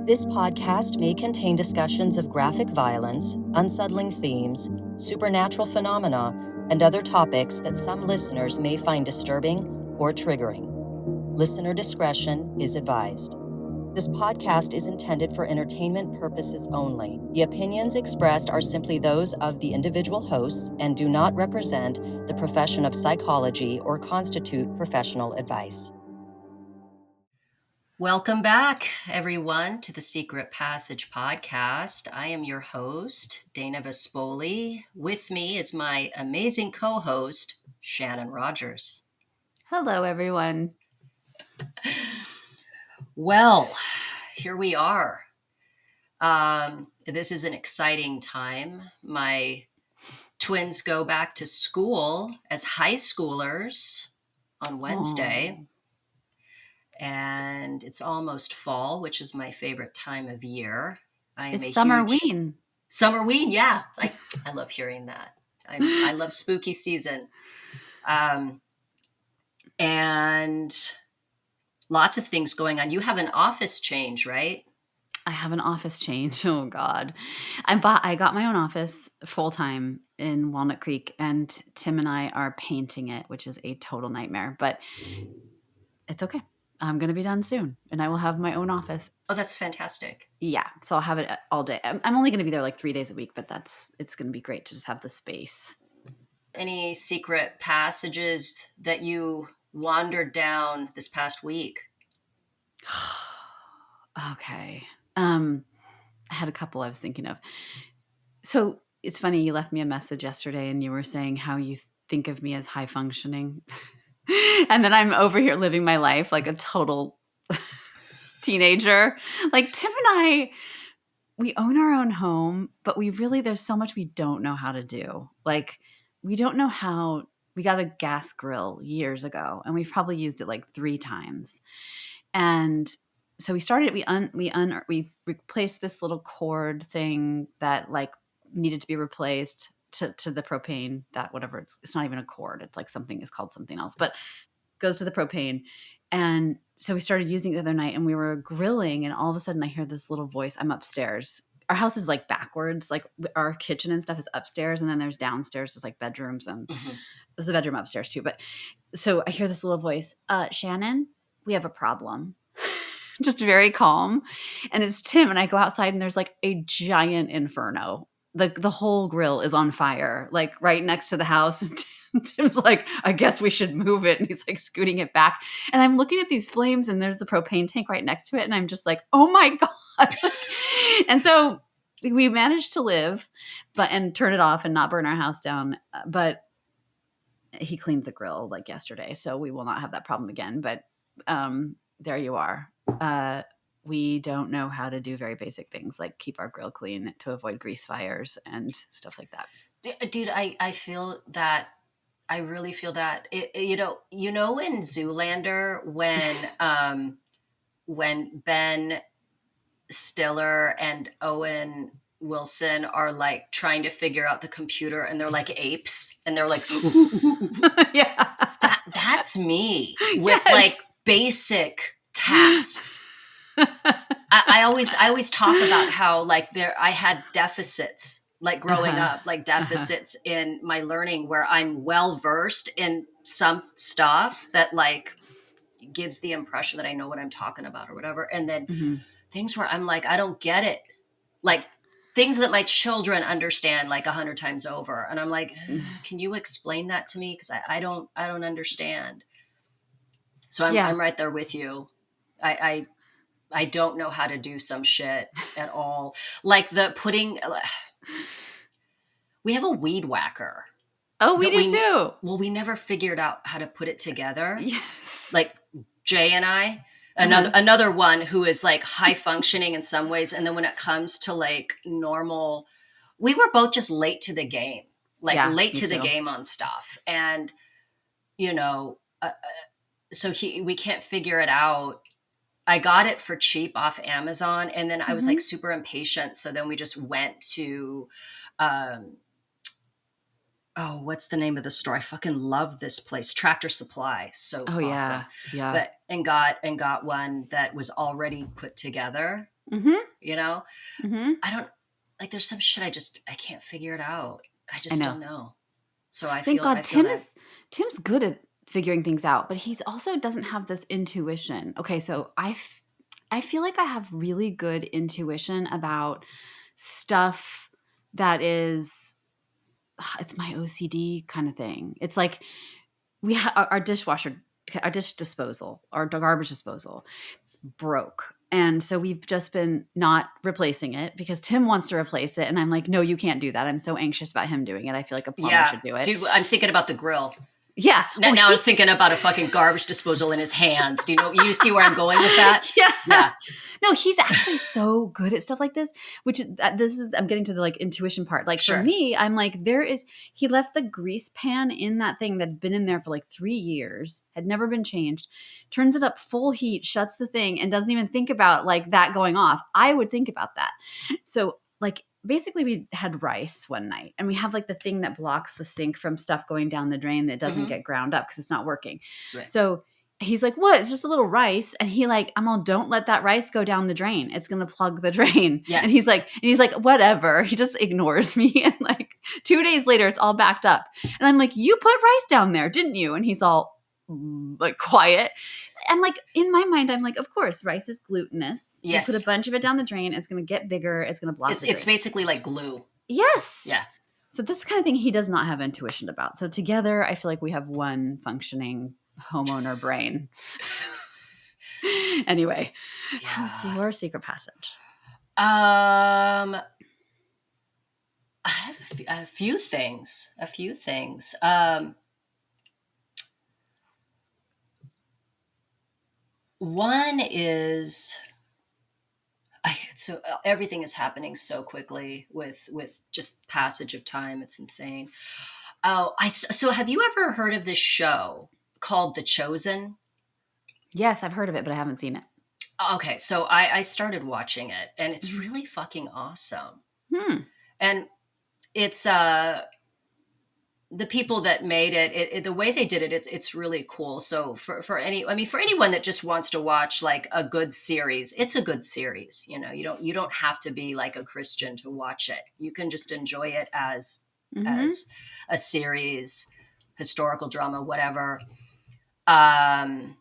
This podcast may contain discussions of graphic violence, unsettling themes, supernatural phenomena, and other topics that some listeners may find disturbing or triggering. Listener discretion is advised. This podcast is intended for entertainment purposes only. The opinions expressed are simply those of the individual hosts and do not represent the profession of psychology or constitute professional advice. Welcome back, everyone, to the Secret Passage podcast. I am your host, Dana Vespoli. With me is my amazing co-host, Shannon Rogers. Hello, everyone. Well, here we are. This is an exciting time. My twins go back to school as high schoolers on Wednesday. Aww. And it's almost fall, which is my favorite time of year. It's Summerween. Summerween, yeah. I love hearing that. I love spooky season. And lots of things going on. You have an office change, right? I have an office change. Oh, God. I got my own office full-time in Walnut Creek, and Tim and I are painting it, which is a total nightmare, but it's okay. I'm going to be done soon, and I will have my own office. Oh, that's fantastic. Yeah, so I'll have it all day. I'm only going to be there like 3 days a week, but it's going to be great to just have the space. Any secret passages that you wandered down this past week? Okay. I had a couple I was thinking of. So it's funny, you left me a message yesterday and you were saying how you think of me as high functioning. And then I'm over here living my life like a total teenager. Like Tim and I, we own our own home, but there's so much we don't know how to do. Like we don't know how. We got a gas grill years ago and we've probably used it like 3 times. And so we started, we replaced this little cord thing that like needed to be replaced to the propane, that whatever, it's not even a cord. It's like is called something else, but goes to the propane. And so we started using it the other night and we were grilling and all of a sudden I hear this little voice. I'm upstairs. Our house is like backwards, like our kitchen and stuff is upstairs. And then there's downstairs, there's like bedrooms and there's a bedroom upstairs too. But so I hear this little voice, Shannon, we have a problem. Just very calm. And it's Tim. And I go outside and there's like a giant inferno. The whole grill is on fire, like right next to the house. And Tim's like, I guess we should move it. And he's like scooting it back. And I'm looking at these flames and there's the propane tank right next to it. And I'm just like, oh my God. And so we managed to live and turn it off and not burn our house down. But he cleaned the grill like yesterday. So we will not have that problem again. But there you are. We don't know how to do very basic things like keep our grill clean to avoid grease fires and stuff like that. Dude, I feel that. I really feel that. In Zoolander when Ben Stiller and Owen Wilson are like trying to figure out the computer and they're like apes and they're like, yeah, that's me with like basic tasks. I always talk about how like I had deficits like growing up, like deficits in my learning where I'm well versed in some stuff that like gives the impression that I know what I'm talking about or whatever. And then things where I'm like, I don't get it. Like things that my children understand like 100 times over. And I'm like, can you explain that to me? Because I don't understand. So I'm right there with you. I don't know how to do some shit at all. Like we have a weed whacker. Oh, we do too. Well, we never figured out how to put it together. Yes. Like Jay and I, another one who is like high functioning in some ways. And then when it comes to like normal, we were both just late to the game, late to the game on stuff. And, so we can't figure it out. I got it for cheap off Amazon. And then I was like super impatient. So then we just went to, what's the name of the store? I fucking love this place. Tractor Supply. So awesome. Yeah. But, and got one that was already put together. you know? Mm-hmm. I don't, like, there's some shit I can't figure it out. I I just know. don't know. So I Thank feel God that. Tim's good at figuring things out, but he's also doesn't have this intuition. Okay, so I feel like I have really good intuition about stuff that is it's my OCD kind of thing. It's like we our dishwasher, our dish disposal, our garbage disposal broke. And so we've just been not replacing it because Tim wants to replace it. And I'm like, no, you can't do that. I'm so anxious about him doing it. I feel like a plumber Yeah. should do it. Dude, I'm thinking about the grill. Yeah. Now I'm thinking about a fucking garbage disposal in his hands. Do you see where I'm going with that? Yeah. No, he's actually so good at stuff like this, which is I'm getting to the like intuition part. Like Sure. for me, I'm like, he left the grease pan in that thing that had been in there for like 3 years, had never been changed, turns it up full heat, shuts the thing, and doesn't even think about like that going off. I would think about that. So like basically we had rice one night and we have like the thing that blocks the sink from stuff going down the drain that doesn't get ground up because it's not working. Right. So he's like, what? It's just a little rice. And he like, I'm all, don't let that rice go down the drain. It's going to plug the drain. Yes. And he's like, whatever. He just ignores me. And like 2 days later, it's all backed up. And I'm like, you put rice down there, didn't you? And he's all like quiet. And like in my mind, I'm like, of course, rice is glutinous. Yes. You put a bunch of it down the drain. It's going to get bigger. It's going to block the drain. It's basically like glue. Yes. Yeah. So this is the kind of thing he does not have intuition about. So together, I feel like we have one functioning homeowner brain. Anyway, how's your secret passage? I have a few things. One is, so everything is happening so quickly with just passage of time. It's insane. So have you ever heard of this show called The Chosen? Yes, I've heard of it, but I haven't seen it. Okay, so I started watching it, and it's really fucking awesome. And it's the people that made it, the way they did it, it's really cool. So for anyone that just wants to watch like a good series, it's a good series. You know, you don't have to be like a Christian to watch it. You can just enjoy it as a series, historical drama, whatever. Hang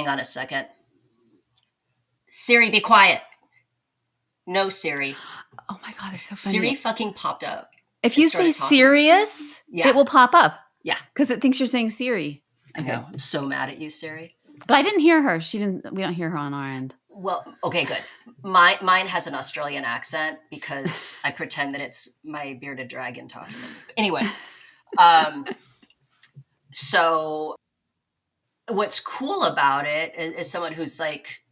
on a second. Siri, be quiet. No, Siri. Oh my God, it's so funny. Siri fucking popped up. If you say serious, it will pop up. Yeah. Because it thinks you're saying Siri. Okay. I'm so mad at you, Siri. But I didn't hear her. We don't hear her on our end. Well, okay, good. Mine has an Australian accent because I pretend that it's my bearded dragon talking to me. Anyway, so what's cool about it is someone who's like,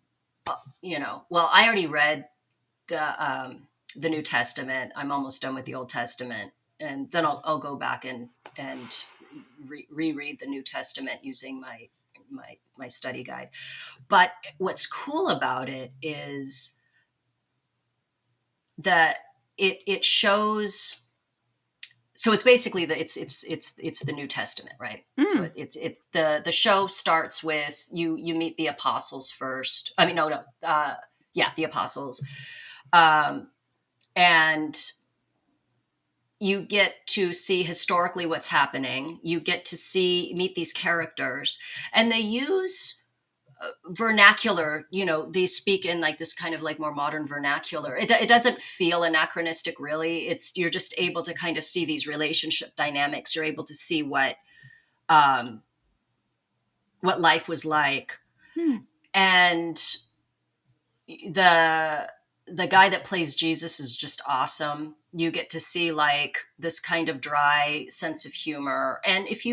well, I already read the New Testament. I'm almost done with the Old Testament, and then I'll go back and reread the New Testament using my study guide. But what's cool about it is that it shows. So it's basically it's the New Testament, right? So it's the show starts with you meet the apostles first. I mean, the apostles, and you get to see historically what's happening. You get to meet these characters, and they use vernacular. They speak in like this kind of like more modern vernacular. It doesn't feel anachronistic, really. You're just able to kind of see these relationship dynamics. You're able to see what life was like, and the guy that plays Jesus is just awesome. You get to see like this kind of dry sense of humor. And if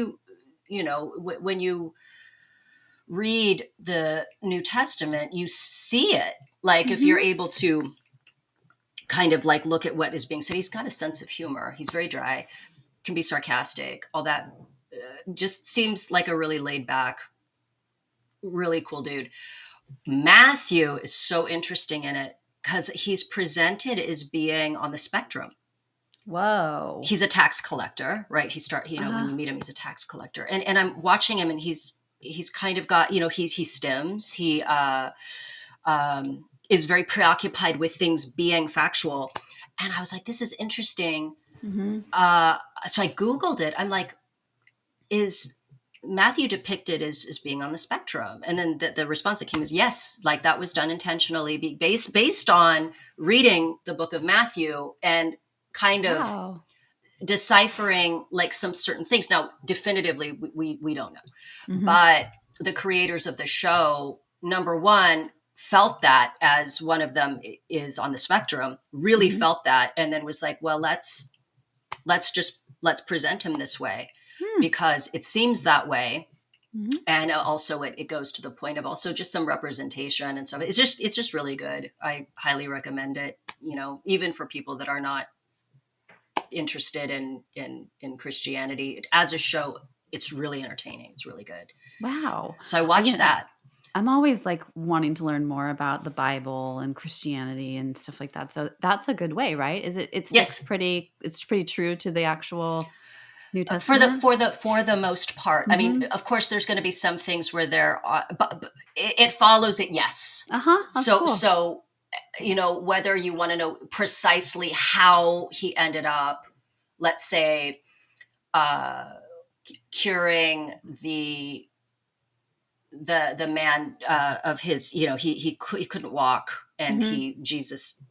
when you read the New Testament, you see it. Like if you're able to kind of like look at what is being said, he's got a sense of humor. He's very dry, can be sarcastic, all that. Just seems like a really laid back, really cool dude. Matthew is so interesting in it because he's presented as being on the spectrum. Whoa. He's a tax collector, right? When you meet him, he's a tax collector. And I'm watching him, and he's kind of got, he stims. He is very preoccupied with things being factual. And I was like, this is interesting. Mm-hmm. So I Googled it. I'm like, is Matthew depicted as being on the spectrum? And then the response that came is yes, like that was done intentionally, based on reading the book of Matthew and kind of Wow. deciphering like some certain things. Now, definitively, we don't know, Mm-hmm. but the creators of the show, number one, felt that as one of them is on the spectrum, really Mm-hmm. felt that, and then was like, well, let's present him this way Hmm. because it seems that way. Mm-hmm. And also it goes to the point of also just some representation and stuff. It's just really good. I highly recommend it, even for people that are not interested in Christianity. As a show, it's really entertaining. It's really good. Wow. So I watched that. I'm always like wanting to learn more about the Bible and Christianity and stuff like that. So that's a good way, right? Is it? It sticks Yes. it's pretty true to the actual New For Testament. the most part. Mm-hmm. I mean, of course, there's going to be some things where there are, but it follows it. Yes. Cool. So whether you want to know precisely how he ended up, let's say, curing the man of his, he couldn't walk, and Mm-hmm. Jesus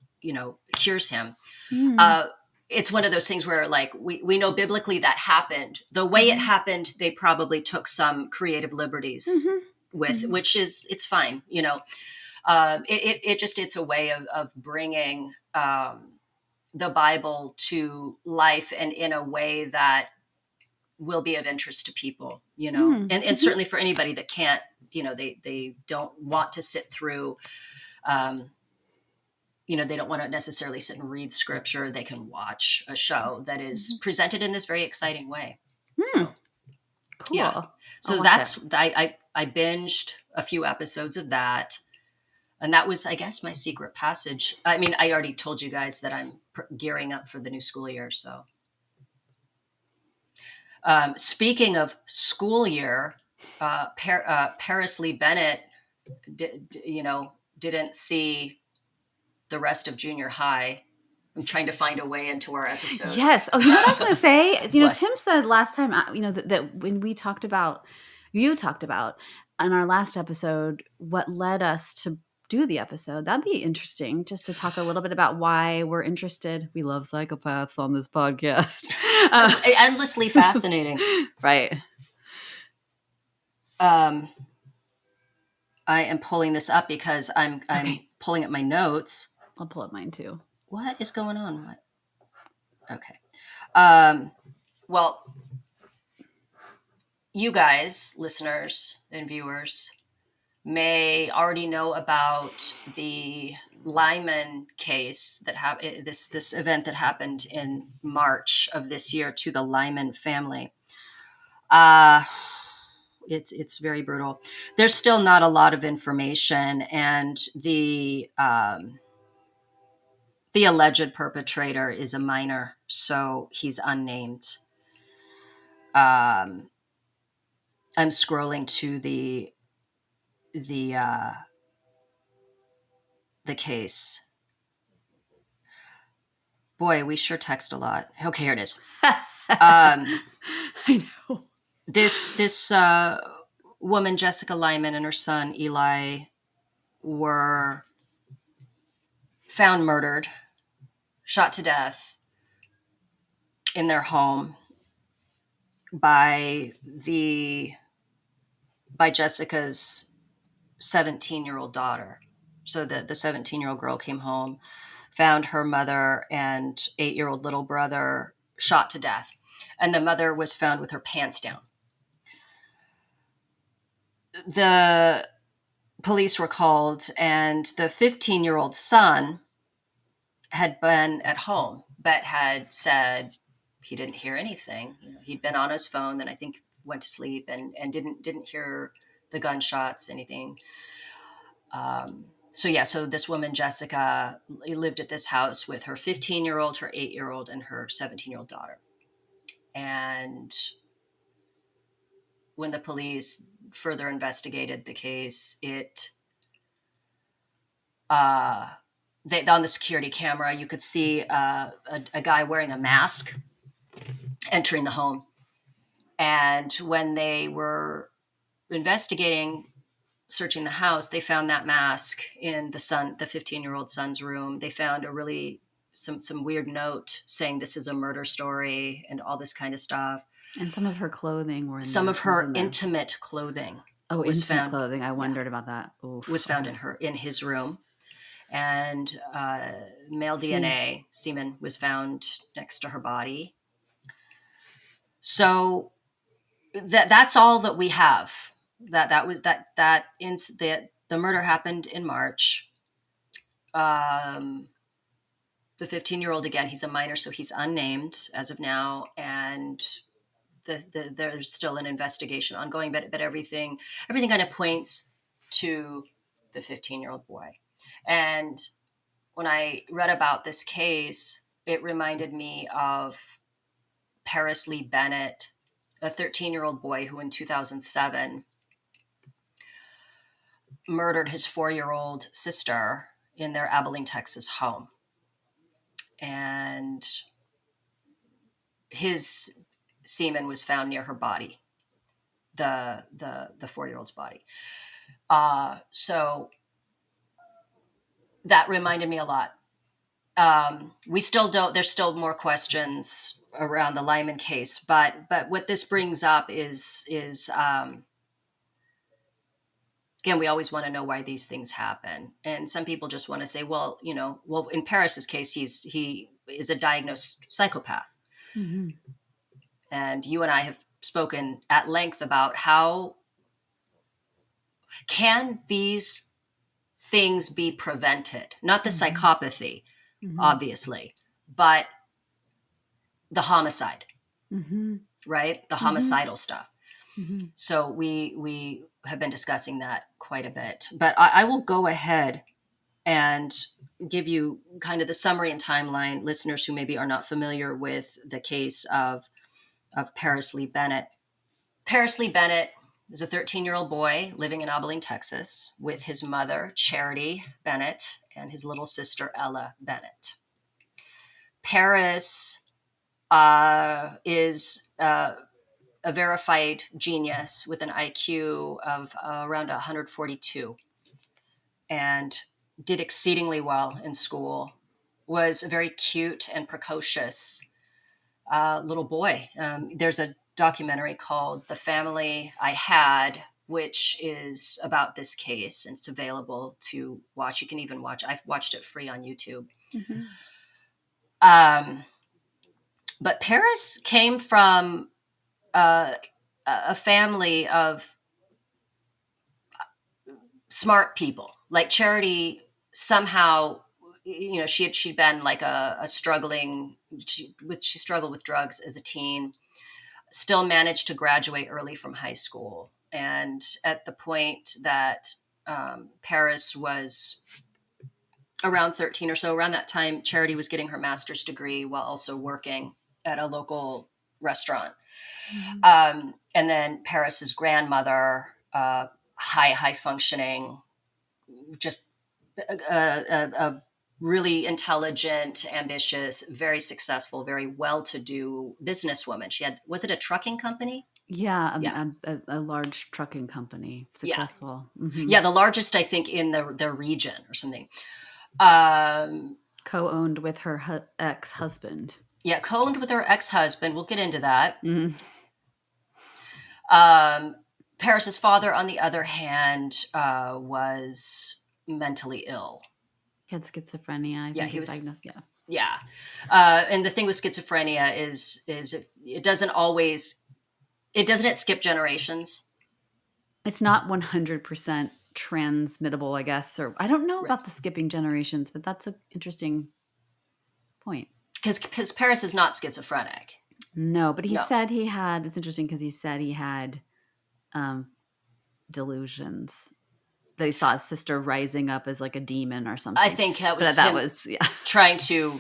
cures him. Mm-hmm. It's one of those things where like we know biblically that happened. The way it happened, they probably took some creative liberties with, Mm-hmm. which is, it's fine. It's a way of bringing the Bible to life, and in a way that will be of interest to people, and certainly for anybody that can't, they don't want to sit through, they don't want to necessarily sit and read scripture. They can watch a show that is presented in this very exciting way. So, Cool. yeah. So I binged a few episodes of that. And that was, I guess, my secret passage. I mean, I already told you guys that I'm gearing up for the new school year. So, speaking of school year, Paris Lee Bennett, didn't see the rest of junior high. I'm trying to find a way into our episode. Yes. Oh, you know what I was going to say? What? Tim said last time, that when you talked about on our last episode, what led us to do the episode. That'd be interesting just to talk a little bit about why we're interested. We love psychopaths on this podcast. Endlessly fascinating. Right. I am pulling this up because I'm Okay. pulling up my notes. I'll pull up mine too. What is going on? What? Okay. Well, you guys, listeners and viewers, may already know about the Lyman case that this event that happened in March of this year to the Lyman family. It's very brutal. There's still not a lot of information, and the alleged perpetrator is a minor, so he's unnamed. I'm scrolling to the case. Boy, we sure text a lot. Okay, here it is. I know. This woman, Jessica Lyman, and her son, Eli, were found murdered, shot to death in their home by Jessica's 17-year-old daughter. So the 17-year-old girl came home, found her mother and 8-year-old little brother shot to death. And the mother was found with her pants down. The police were called, and the 15-year-old son had been at home, but had said he didn't hear anything. He'd been on his phone, and I think went to sleep and didn't hear the gunshots, anything. So this woman, Jessica, lived at this house with her 15-year-old, her 8-year-old, and her 17-year-old daughter. And when the police further investigated the case, it on the security camera, you could see a guy wearing a mask entering the home. And when they were investigating, searching the house, they found that mask in the 15-year-old son's room. They found some weird note saying this is a murder story and all this kind of stuff. And some of her clothing were in Some there. of her intimate clothing. Was intimate clothing. I wondered about that. Oof. Was found in his room. And male DNA, semen, was found next to her body. So that's all that we have. The murder happened in March. The 15-year-old, again, he's a minor, so he's unnamed as of now, and there's still an investigation ongoing. But everything kind of points to the 15-year-old boy. And when I read about this case, it reminded me of Paris Lee Bennett, a 13-year-old boy who in 2007 murdered his 4-year-old sister in their Abilene, Texas home. And his semen was found near her body, the 4-year-old's body. So that reminded me a lot. We still don't, there's still more questions around the Lyman case, but what this brings up is again, we always want to know why these things happen. And some people just want to say, well, in Paris's case, he is a diagnosed psychopath. Mm-hmm. And you and I have spoken at length about how can these things be prevented? Not the psychopathy, obviously, but the homicide, right? The homicidal stuff. Mm-hmm. So we have been discussing that quite a bit, but I will go ahead and give you kind of the summary and timeline, listeners who maybe are not familiar with the case of Paris Lee Bennett. Paris Lee Bennett is a 13-year-old boy living in Abilene, Texas, with his mother, Charity Bennett, and his little sister, Ella Bennett. Paris is a verified genius with an IQ of around 142 and did exceedingly well in school, was a very cute and precocious little boy. There's a documentary called The Family I Had, which is about this case, and it's available to watch. You can even watch. I've watched it free on YouTube. Mm-hmm. But Paris came from a family of smart people. Like Charity, somehow, she'd been like a struggling. She struggled with drugs as a teen. Still managed to graduate early from high school, and at the point that Paris was around 13 or so, around that time, Charity was getting her master's degree while also working at a local restaurant. Mm-hmm. And then Paris's grandmother, high functioning, just a really intelligent, ambitious, very successful, very well-to-do businesswoman. She had, was it a trucking company? Yeah, a large trucking company, successful. Yeah, mm-hmm. Yeah, the largest, I think, in the region or something. Co-owned with her ex-husband. Yeah, co-owned with her ex-husband. We'll get into that. Mm-hmm. Paris's father, on the other hand, was mentally ill. He had schizophrenia. I think he was diagnosed. Yeah. And the thing with schizophrenia is it doesn't skip generations. It's not 100% transmittable, I guess, or I don't know about the skipping generations, but that's an interesting point. Because Paris is not schizophrenic. No, but he said he had, it's interesting because he said he had delusions. That he saw his sister rising up as like a demon or something. I think that was trying to,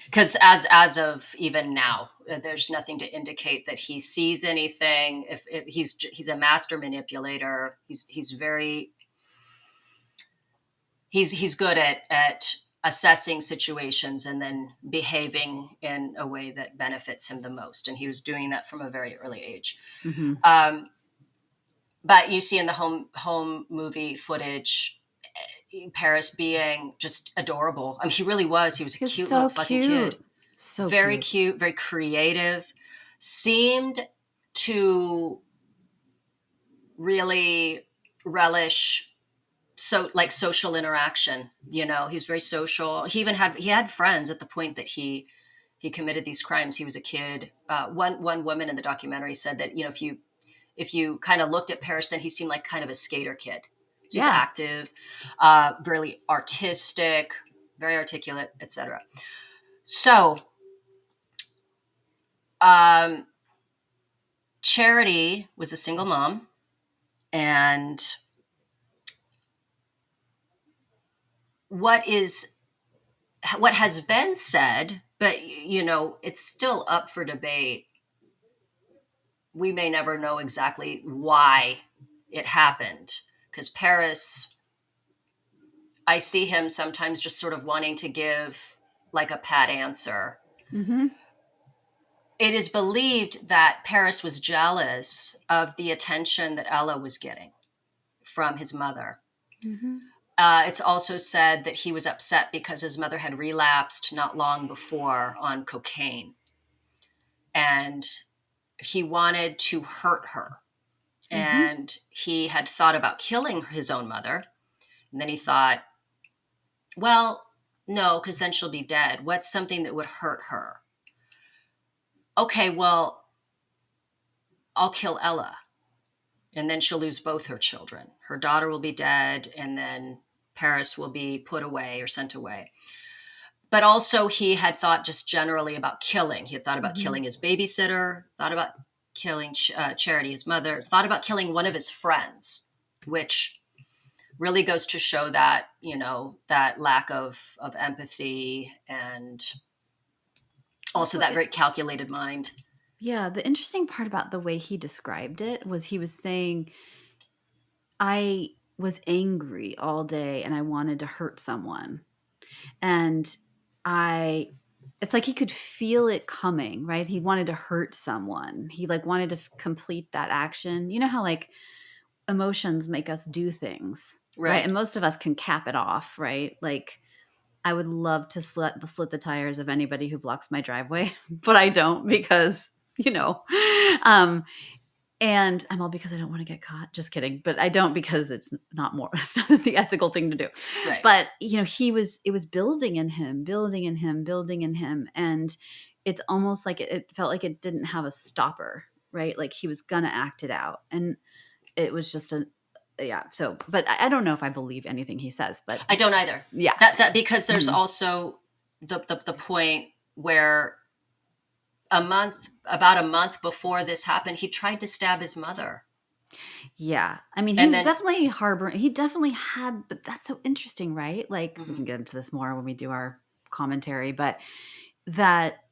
because as of even now, there's nothing to indicate that he sees anything. If he's a master manipulator, he's very he's good at assessing situations and then behaving in a way that benefits him the most. And he was doing that from a very early age. Mm-hmm. But you see in the home movie footage, Paris being just adorable. I mean, he really was. He was a cute so little fucking cute. kid. So very cute, very creative. Seemed to really relish social interaction. You know, he was very social. He had friends at the point that he committed these crimes. He was a kid. One woman in the documentary said that, you know, if you kind of looked at Paris, then he seemed like kind of a skater kid. So he's active, really artistic, very articulate, etc. So, Charity was a single mom, and what has been said, but you know, it's still up for debate. We may never know exactly why it happened, because Paris, I see him sometimes just sort of wanting to give like a pat answer. Mm-hmm. It is believed that Paris was jealous of the attention that Ella was getting from his mother. Mm-hmm. It's also said that he was upset because his mother had relapsed not long before on cocaine. And he wanted to hurt her. Mm-hmm. And he had thought about killing his own mother. And then he thought, well, no, because then she'll be dead. What's something that would hurt her? Okay, well, I'll kill Ella. And then she'll lose both her children. Her daughter will be dead, and then Paris will be put away or sent away. But also he had thought just generally about killing. He had thought about killing his babysitter, thought about killing Charity, his mother, thought about killing one of his friends, which really goes to show that, you know, that lack of empathy and also that very calculated mind. Yeah, the interesting part about the way he described it was he was saying, I was angry all day and I wanted to hurt someone. And it's like he could feel it coming, right? He wanted to hurt someone. He like wanted to complete that action. You know how like emotions make us do things, right? And most of us can cap it off, right? Like I would love to slit the tires of anybody who blocks my driveway, but I don't because, you know, and I'm all because I don't want to get caught. Just kidding. But I don't because it's not the ethical thing to do. Right. But, you know, it was building in him. And it's almost like it felt like it didn't have a stopper, right? Like he was going to act it out. And it was just so, but I don't know if I believe anything he says, but I don't either. Yeah. That because there's also the point where about a month before this happened, he tried to stab his mother. Yeah. I mean, he definitely harboring, he definitely had, but that's so interesting, right? Like we can get into this more when we do our commentary, but that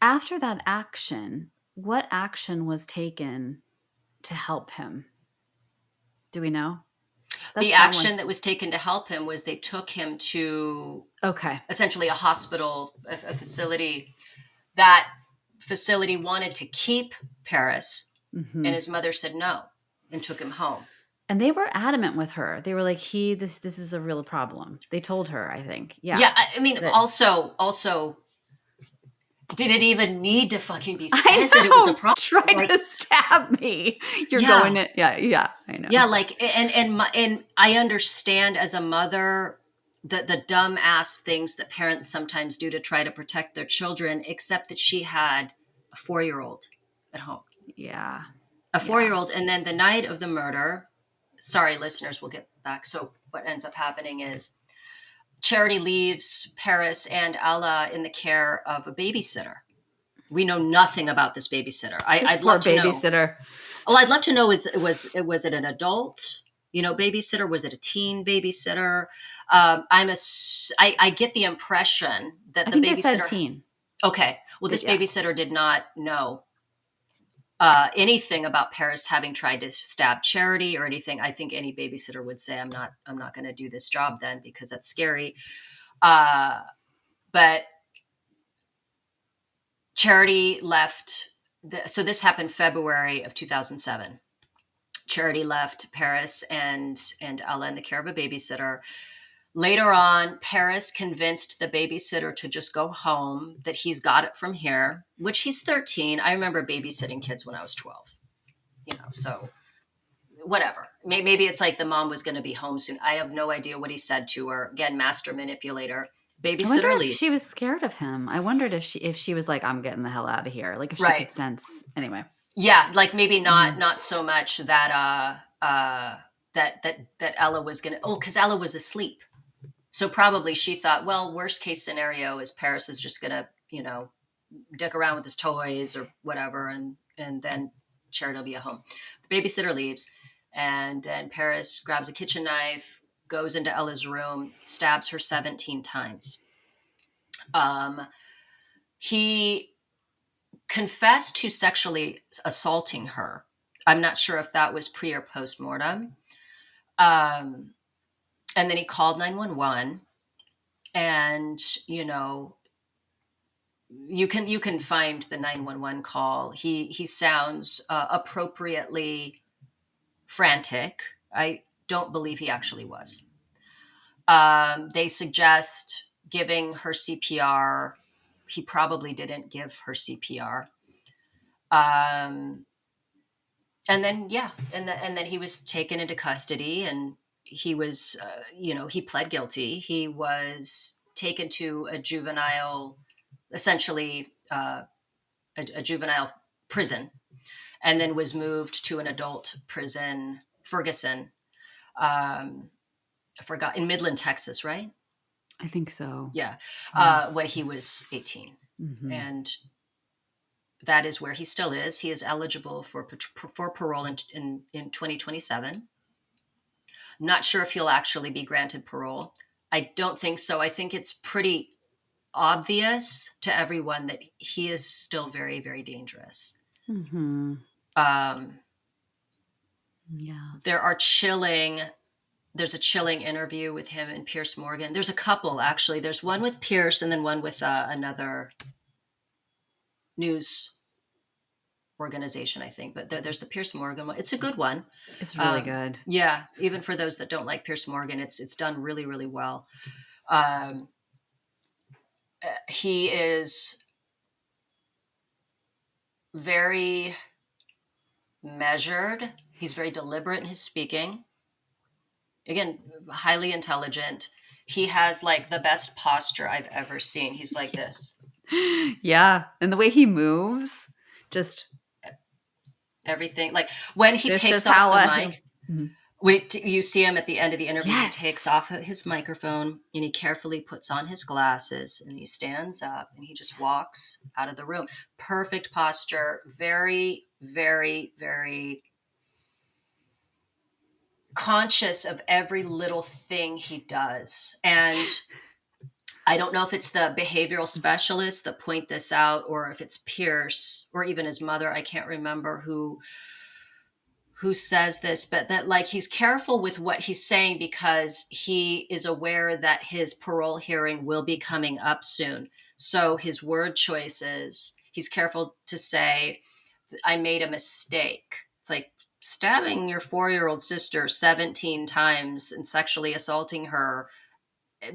after that action, what action was taken to help him? Do we know? The action that was taken to help him was they took him to essentially a hospital, a facility. That facility wanted to keep Paris, and his mother said no and took him home. And they were adamant with her. They were like, this is a real problem. They told her, I think. Yeah. Yeah. I mean, also, did it even need to fucking be said that it was a problem? Try to stab me. You're going to, yeah, I know. Yeah, like, and I understand as a mother the dumb ass things that parents sometimes do to try to protect their children, except that she had a 4-year-old at home. Yeah. A 4-year-old. And then the night of the murder, sorry, listeners, we'll get back. So what ends up happening is Charity leaves Paris and Ella in the care of a babysitter. We know nothing about this babysitter. I'd love to babysitter. know. Well, I'd love to know, was it an adult, you know, babysitter? Was it a teen babysitter? I get the impression that the babysitter they said teen. Okay. Well, this babysitter did not know anything about Paris having tried to stab Charity or anything. I think any babysitter would say, I'm not going to do this job then, because that's scary. But Charity left. So this happened February of 2007. Charity left Paris and Ella in the care of a babysitter. Later on, Paris convinced the babysitter to just go home, that he's got it from here, which he's 13. I remember babysitting kids when I was 12, so whatever. Maybe it's like the mom was going to be home soon. I have no idea what he said to her. Again, master manipulator. I wonder Babysitter if leaves. she was scared of him. I wondered if she was like, I'm getting the hell out of here. Like if she Right. could sense. Anyway. Yeah, like maybe not so much that that Ella was going to, because Ella was asleep. So probably she thought, well, worst case scenario is Paris is just going to, dick around with his toys or whatever, and then Charity will be at home. The babysitter leaves, and then Paris grabs a kitchen knife, goes into Ella's room, stabs her 17 times. He confessed to sexually assaulting her. I'm not sure if that was pre or post mortem. And then he called 911, and you can find the 911 call. He sounds appropriately frantic. I don't believe he actually was. They suggest giving her CPR. He probably didn't give her CPR. And then and then he was taken into custody, and he was he pled guilty. He was taken to a juvenile, essentially a juvenile prison, and then was moved to an adult prison, Ferguson. I forgot, in Midland, Texas, right? I think so. Yeah. When he was 18. Mm-hmm. And that is where he still is. He is eligible for parole in 2027. Not sure if he'll actually be granted parole. I don't think so. I think it's pretty obvious to everyone that he is still very, very dangerous. Mm-hmm. Yeah. There's a chilling interview with him and Piers Morgan. There's a couple, actually. There's one with Piers and then one with another news organization, I think. But there's the Piers Morgan one. It's a good one. It's really good. Yeah. Even for those that don't like Piers Morgan, it's done really, really well. He is very measured. He's very deliberate in his speaking. Again, highly intelligent. He has like the best posture I've ever seen. He's like this. Yeah. And the way he moves, just everything. Like when he takes off the mic, you see him at the end of the interview. Yes. He takes off his microphone and he carefully puts on his glasses and he stands up and he just walks out of the room. Perfect posture. Very, very, very conscious of every little thing he does. And I don't know if it's the behavioral specialists that point this out, or if it's Pierce or even his mother. I can't remember who says this, but that like he's careful with what he's saying because he is aware that his parole hearing will be coming up soon. So his word choices, he's careful to say, I made a mistake. It's like stabbing your 4-year-old sister 17 times and sexually assaulting her.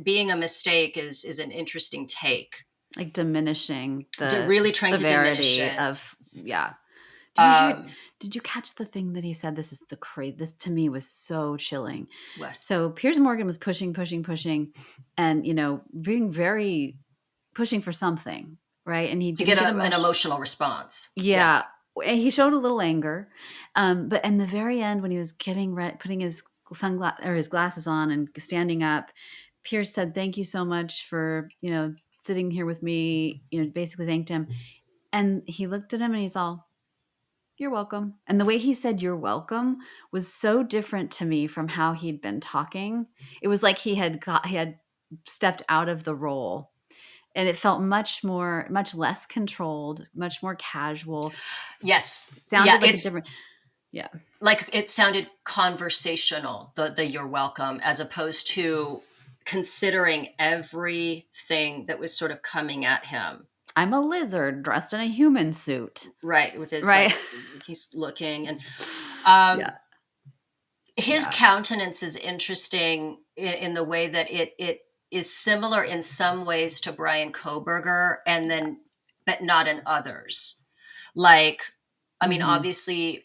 Being a mistake is an interesting take. Like diminishing the really trying to diminish it. Did you catch the thing that he said? This is the crazy. This to me was so chilling. What? So Piers Morgan was pushing, and being very pushing for something, right? And he to get an emotional response. Yeah. And he showed a little anger, but in the very end, when he was putting his his glasses on and standing up, Piers said, "Thank you so much for sitting here with me." Basically thanked him, and he looked at him and he's all, "You're welcome." And the way he said "you're welcome" was so different to me from how he'd been talking. It was like he had stepped out of the role. and it felt much less controlled, much more casual. Yes. Sounded like a different. Yeah. Like it sounded conversational, the you're welcome, as opposed to considering everything that was sort of coming at him. I'm a lizard dressed in a human suit. Right. With his, right. like, he's looking and, Yeah. his countenance is interesting in the way that it is similar in some ways to Brian Koberger, and then, but not in others. Like, I mean, obviously,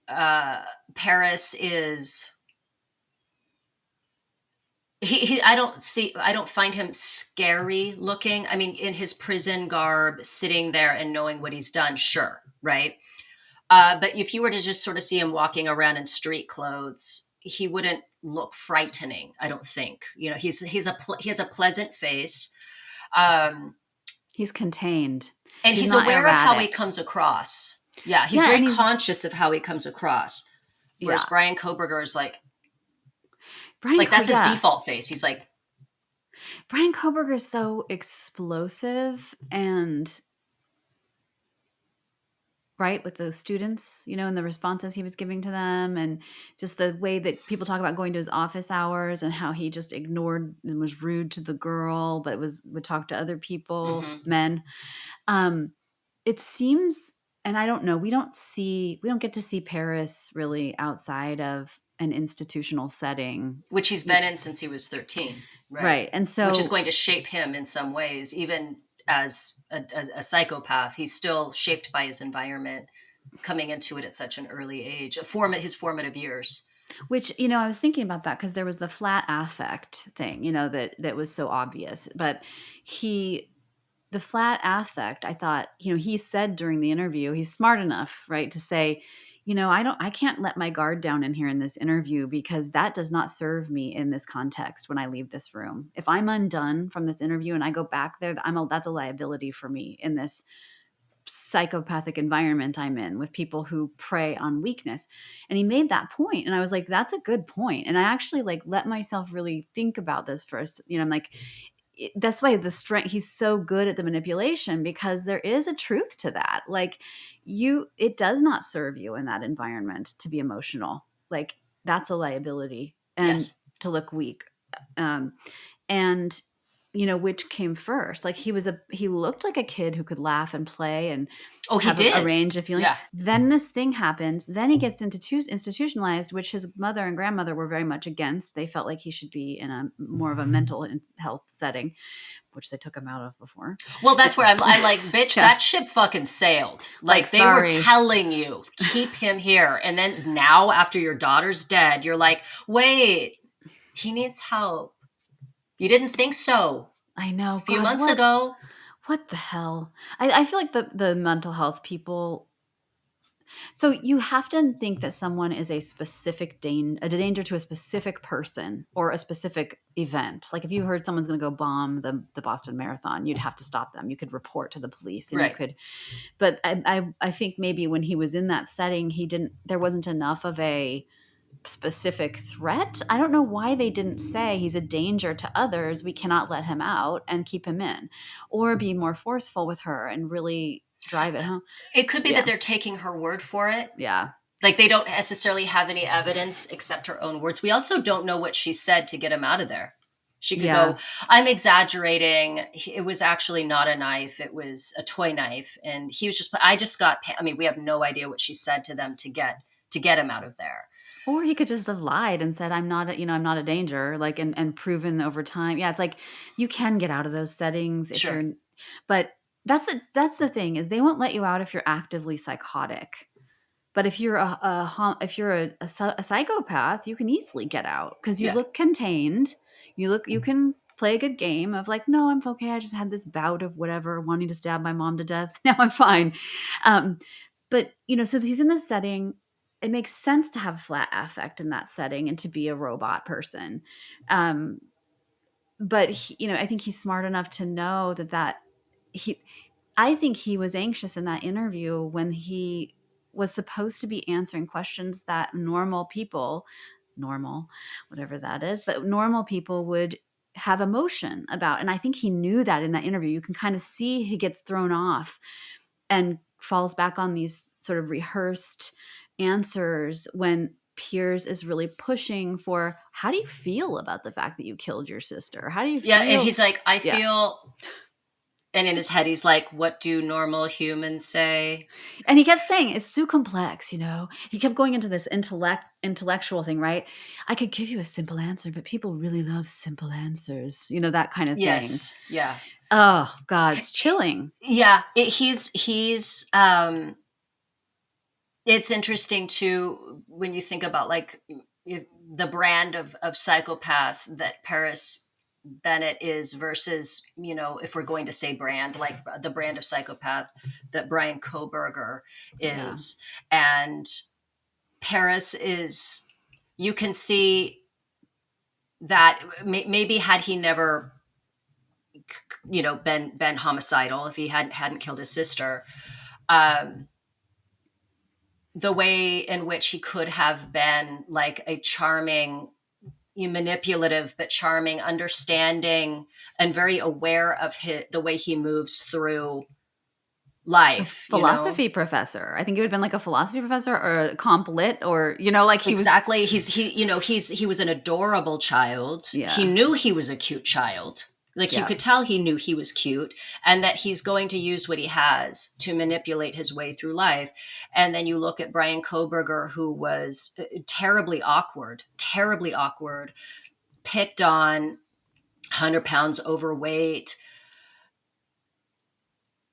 Paris is, I don't find him scary looking. I mean, in his prison garb, sitting there and knowing what he's done, sure, right? But if you were to just sort of see him walking around in street clothes, he wouldn't look frightening, I don't think. You know, he has a pleasant face. He's contained. And he's aware of how he comes across. Yeah, he's very conscious of how he comes across. Whereas Brian Koberger is like that's his default face. He's like, Brian Koberger is so explosive and right with the students, you know, and the responses he was giving to them, and just the way that people talk about going to his office hours and how he just ignored and was rude to the girl, but would talk to other people, men. It seems, and I don't know, we don't get to see Paris really outside of an institutional setting, which he's been in since he was 13, right? And so, which is going to shape him in some ways, even as a psychopath. He's still shaped by his environment, coming into it at such an early age, his formative years. Which, you know, I was thinking about that because there was the flat affect thing, you know, that was so obvious. But the flat affect, I thought, you know, he said during the interview, he's smart enough, right, to say, you know, I can't let my guard down in here in this interview because that does not serve me in this context when I leave this room. If I'm undone from this interview and I go back there, that's a liability for me in this psychopathic environment I'm in with people who prey on weakness. And he made that point, and I was like, that's a good point. And I actually like let myself really think about this first. You know, I'm like, that's why the strength, he's so good at the manipulation, because there is a truth to that. Like it does not serve you in that environment to be emotional. Like that's a liability and to look weak. And you know, which came first? Like he looked like a kid who could laugh and play and he did a range of feelings. Yeah. Then this thing happens. Then he gets institutionalized, which his mother and grandmother were very much against. They felt like he should be in a more of a mental health setting, which they took him out of before. Well, that's where I'm like, bitch, that ship fucking sailed. Like they were telling you, keep him here. And then now after your daughter's dead, you're like, wait, he needs help. You didn't think so. I know. A few months ago. What the hell? I feel like the mental health people. So you have to think that someone is a specific danger to a specific person or a specific event. Like if you heard someone's going to go bomb the Boston Marathon, you'd have to stop them. You could report to the police, and you could. But I think maybe when he was in that setting, there wasn't enough of a specific threat. I don't know why they didn't say he's a danger to others, we cannot let him out and keep him in, or be more forceful with her and really drive it home. It could be that they're taking her word for it. Yeah. Like they don't necessarily have any evidence except her own words. We also don't know what she said to get him out of there. She could go, I'm exaggerating. It was actually not a knife. It was a toy knife. And he was we have no idea what she said to them to get him out of there. Or he could just have lied and said, I'm not a danger, like, and proven over time. Yeah, it's like you can get out of those settings if you're, but that's the thing, is they won't let you out if you're actively psychotic. But if you're a psychopath, you can easily get out because you look contained. You can play a good game of like, no, I'm okay. I just had this bout of whatever, wanting to stab my mom to death. Now I'm fine. But you know, so he's in this setting. It makes sense to have flat affect in that setting and to be a robot person. But I think he's smart enough to know I think he was anxious in that interview when he was supposed to be answering questions that normal people, whatever that is, but normal people would have emotion about. And I think he knew that in that interview. You can kind of see he gets thrown off and falls back on these sort of rehearsed answers when Piers is really pushing for, how do you feel about the fact that you killed your sister? How do you Yeah, and feel? he's like, I Yeah. feel, and in his head, he's like, what do normal humans say? And he kept saying, it's too complex, you know? He kept going into this intellectual thing, right? I could give you a simple answer, but people really love simple answers, you know, that kind of thing. Yes. Yeah. Oh, God, it's chilling. Yeah. It's interesting too, when you think about like the brand of psychopath that Paris Bennett is versus, if we're going to say brand, like the brand of psychopath that Brian Koberger Yeah. is. And Paris is, you can see that maybe had he never, been homicidal, if he hadn't killed his sister, the way in which he could have been like a charming, manipulative but charming, understanding, and very aware of the way he moves through A life. philosophy professor. I think it would have been like a philosophy professor or a comp lit, or, like he Exactly. He was an adorable child. Yeah. He knew he was a cute child. Like, you could tell he knew he was cute, and that he's going to use what he has to manipulate his way through life. And then you look at Brian Koberger, who was terribly awkward, picked on, 100 pounds overweight,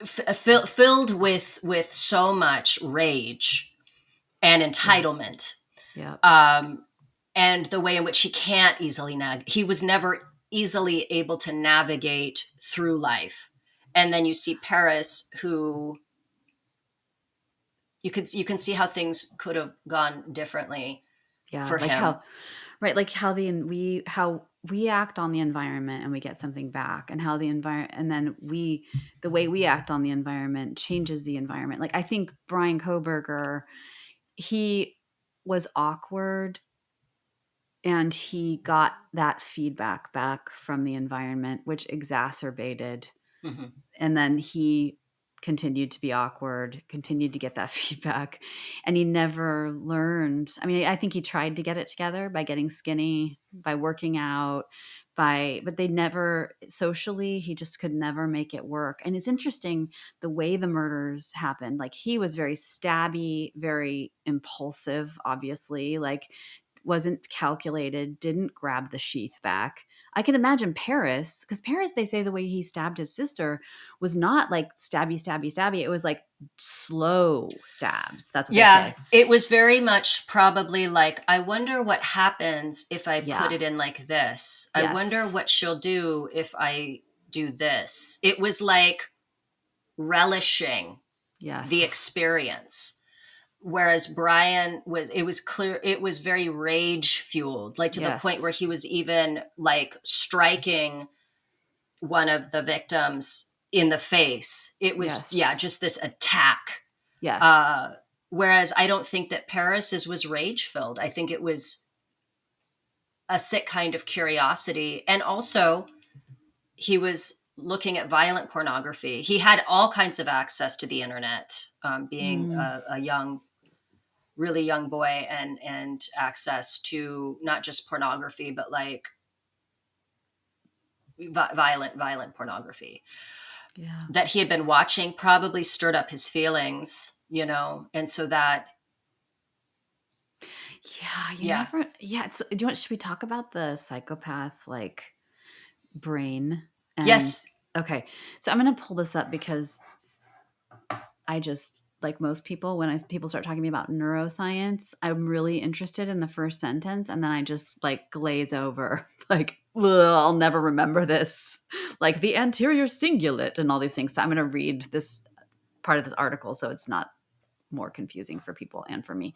filled with so much rage and entitlement. Yeah. And the way in which he can't easily he was never easily able to navigate through life. And then you see Paris, who you can see how things could have gone differently for like him. How we act on the environment and we get something back, and how the environment, and then the way we act on the environment changes the environment. Like, I think Brian Koberger, he was awkward and he got that feedback back from the environment, which exacerbated. Mm-hmm. And then he continued to be awkward, continued to get that feedback, and he never learned. I mean, I think he tried to get it together by getting skinny, by working out, but they never, socially, he just could never make it work. And it's interesting the way the murders happened. Like, he was very stabby, very impulsive, obviously, like wasn't calculated, didn't grab the sheath back. I can imagine Paris, because Paris, they say the way he stabbed his sister was not like stabby, stabby, stabby. It was like slow stabs. That's what they say. It was very much probably like, I wonder what happens if I put it in like this. I wonder what she'll do if I do this. It was like relishing the experience. Whereas Brian it was clear, it was very rage fueled, like to the point where he was even like striking one of the victims in the face. It was, just this attack. Yes. Whereas I don't think that Paris's was rage filled. I think it was a sick kind of curiosity. And also, he was looking at violent pornography. He had all kinds of access to the internet, being a really young boy, and access to not just pornography, but like violent pornography that he had been watching, probably stirred up his feelings, and so that. Never. Yeah. Should we talk about the psychopath, like, brain? Yes. Okay. So I'm going to pull this up because I just, like most people, when people start talking to me about neuroscience, I'm really interested in the first sentence, and then I just like glaze over, like, I'll never remember this, like the anterior cingulate and all these things. So I'm going to read this part of this article so it's not more confusing for people and for me.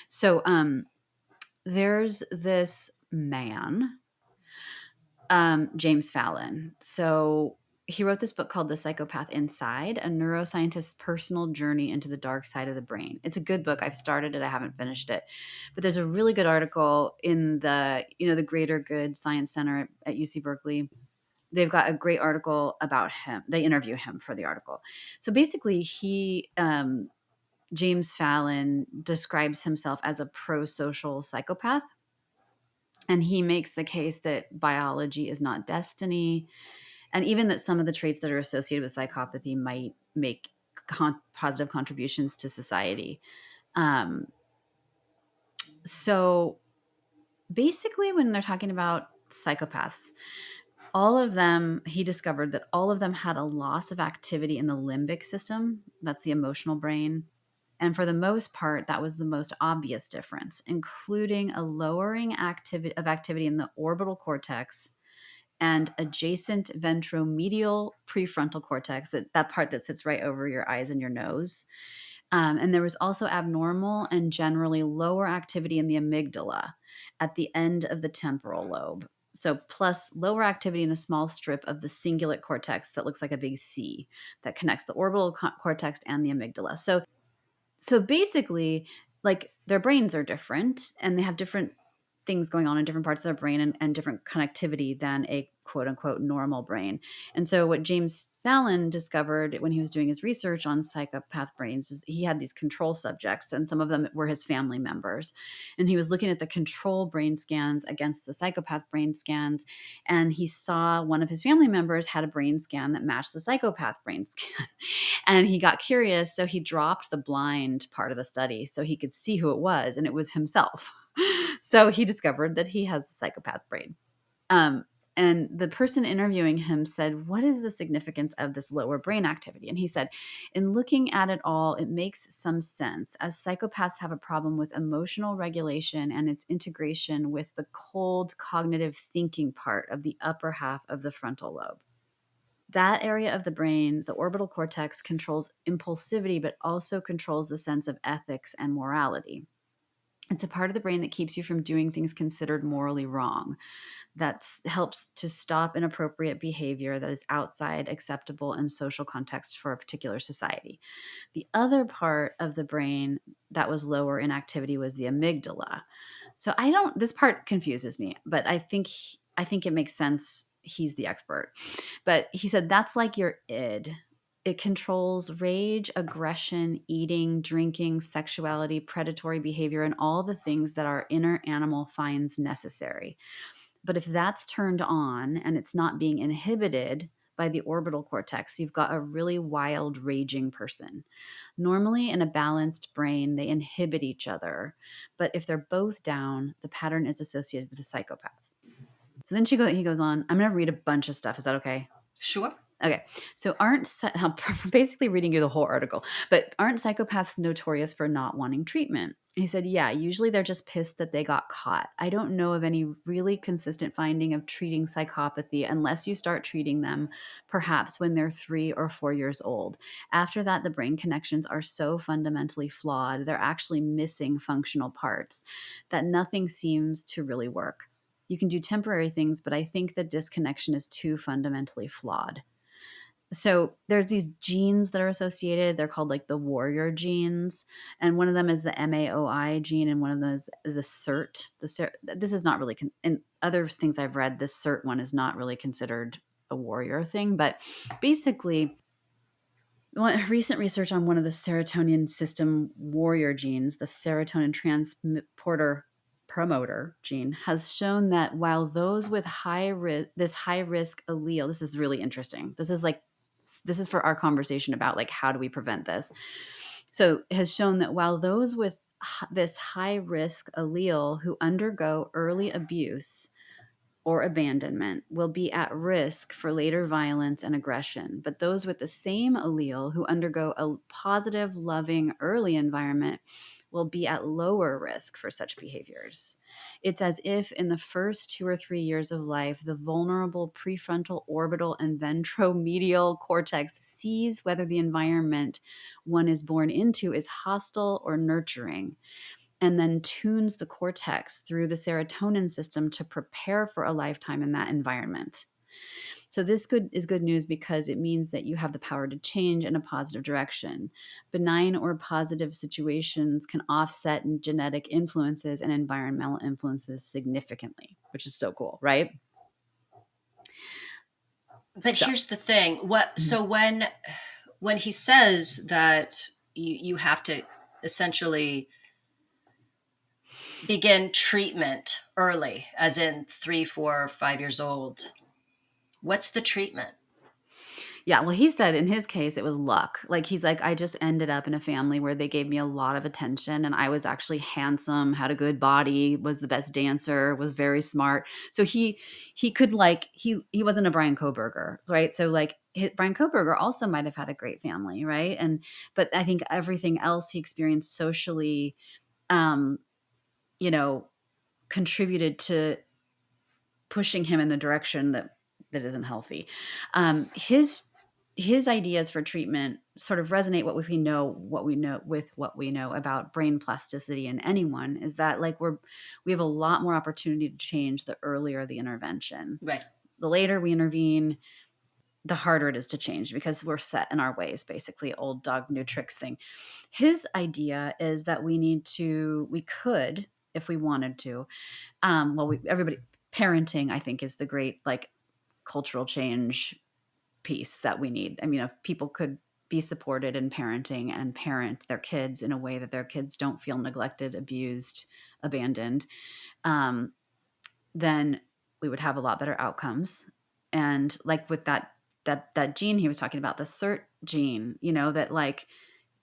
So there's this man, James Fallon. So he wrote this book called The Psychopath Inside, a neuroscientist's personal journey into the dark side of the brain. It's a good book. I've started it. I haven't finished it. But there's a really good article in the Greater Good Science Center at UC Berkeley. They've got a great article about him. They interview him for the article. So basically, James Fallon describes himself as a pro-social psychopath. And he makes the case that biology is not destiny, and even that some of the traits that are associated with psychopathy might make positive contributions to society. Um, so basically, when they're talking about psychopaths, all of them, he discovered that all of them had a loss of activity in the limbic system. That's the emotional brain. And for the most part, that was the most obvious difference, including a lowering of activity in the orbital cortex and adjacent ventromedial prefrontal cortex, that part that sits right over your eyes and your nose. And there was also abnormal and generally lower activity in the amygdala at the end of the temporal lobe. So, plus lower activity in a small strip of the cingulate cortex that looks like a big C that connects the orbital cortex and the amygdala. So basically, like, their brains are different and they have different things going on in different parts of their brain, and different connectivity than a quote unquote normal brain. And so what James Fallon discovered when he was doing his research on psychopath brains is he had these control subjects, and some of them were his family members. And he was looking at the control brain scans against the psychopath brain scans. And he saw one of his family members had a brain scan that matched the psychopath brain scan. And he got curious. So he dropped the blind part of the study so he could see who it was. And it was himself. So he discovered that he has a psychopath brain. And the person interviewing him said, "What is the significance of this lower brain activity?" And he said, "In looking at it all, it makes some sense, as psychopaths have a problem with emotional regulation and its integration with the cold cognitive thinking part of the upper half of the frontal lobe. That area of the brain, the orbital cortex, controls impulsivity, but also controls the sense of ethics and morality. It's a part of the brain that keeps you from doing things considered morally wrong. That helps to stop inappropriate behavior that is outside acceptable and social context for a particular society. The other part of the brain that was lower in activity was the amygdala." So this part confuses me, but I think it makes sense. He's the expert. But he said that's like your id. It controls rage, aggression, eating, drinking, sexuality, predatory behavior, and all the things that our inner animal finds necessary. But if that's turned on and it's not being inhibited by the orbital cortex, you've got a really wild, raging person. Normally, in a balanced brain, they inhibit each other. But if they're both down, the pattern is associated with a psychopath. So then he goes on. I'm going to read a bunch of stuff. Is that okay? Sure. Okay. So I'm basically reading you the whole article, but aren't psychopaths notorious for not wanting treatment? He said, yeah, usually they're just pissed that they got caught. I don't know of any really consistent finding of treating psychopathy unless you start treating them perhaps when they're 3 or 4 years old. After that, the brain connections are so fundamentally flawed, they're actually missing functional parts, that nothing seems to really work. You can do temporary things, but I think the disconnection is too fundamentally flawed. So there's these genes that are associated. They're called like the warrior genes. And one of them is the MAOI gene, and one of them is the SERT. This is not really, in other things I've read, this SERT one is not really considered a warrior thing. But basically, recent research on one of the serotonin system warrior genes, the serotonin transporter promoter gene, has shown that while those with this high risk allele, this is really interesting. This is for our conversation about like how do we prevent this. So it has shown that while those with this high risk allele who undergo early abuse or abandonment will be at risk for later violence and aggression. But those with the same allele who undergo a positive, loving early environment will be at lower risk for such behaviors. It's as if in the first 2 or 3 years of life, the vulnerable prefrontal, orbital, and ventromedial cortex sees whether the environment one is born into is hostile or nurturing, and then tunes the cortex through the serotonin system to prepare for a lifetime in that environment. So this is good news because it means that you have the power to change in a positive direction. Benign or positive situations can offset genetic influences and environmental influences significantly, which is so cool, right? But here's the thing. So when he says that you have to essentially begin treatment early, as in 3, 4, 5 years old, what's the treatment? Yeah, well, he said in his case it was luck. Like he's like, I just ended up in a family where they gave me a lot of attention, and I was actually handsome, had a good body, was the best dancer, was very smart. So he could like he wasn't a Brian Koberger, right? So like Brian Koberger also might have had a great family, right? And but I think everything else he experienced socially, um, you know, contributed to pushing him in the direction that isn't healthy. His ideas for treatment sort of resonate what we know about brain plasticity in anyone is that like we have a lot more opportunity to change the earlier the intervention. Right. The later we intervene, the harder it is to change because we're set in our ways, basically old dog new tricks thing. His idea is that we could, if we wanted to, everybody parenting, I think, is the great like cultural change piece that we need. I mean, if people could be supported in parenting and parent their kids in a way that their kids don't feel neglected, abused, abandoned, then we would have a lot better outcomes. And like with that gene he was talking about, the CERT gene, that like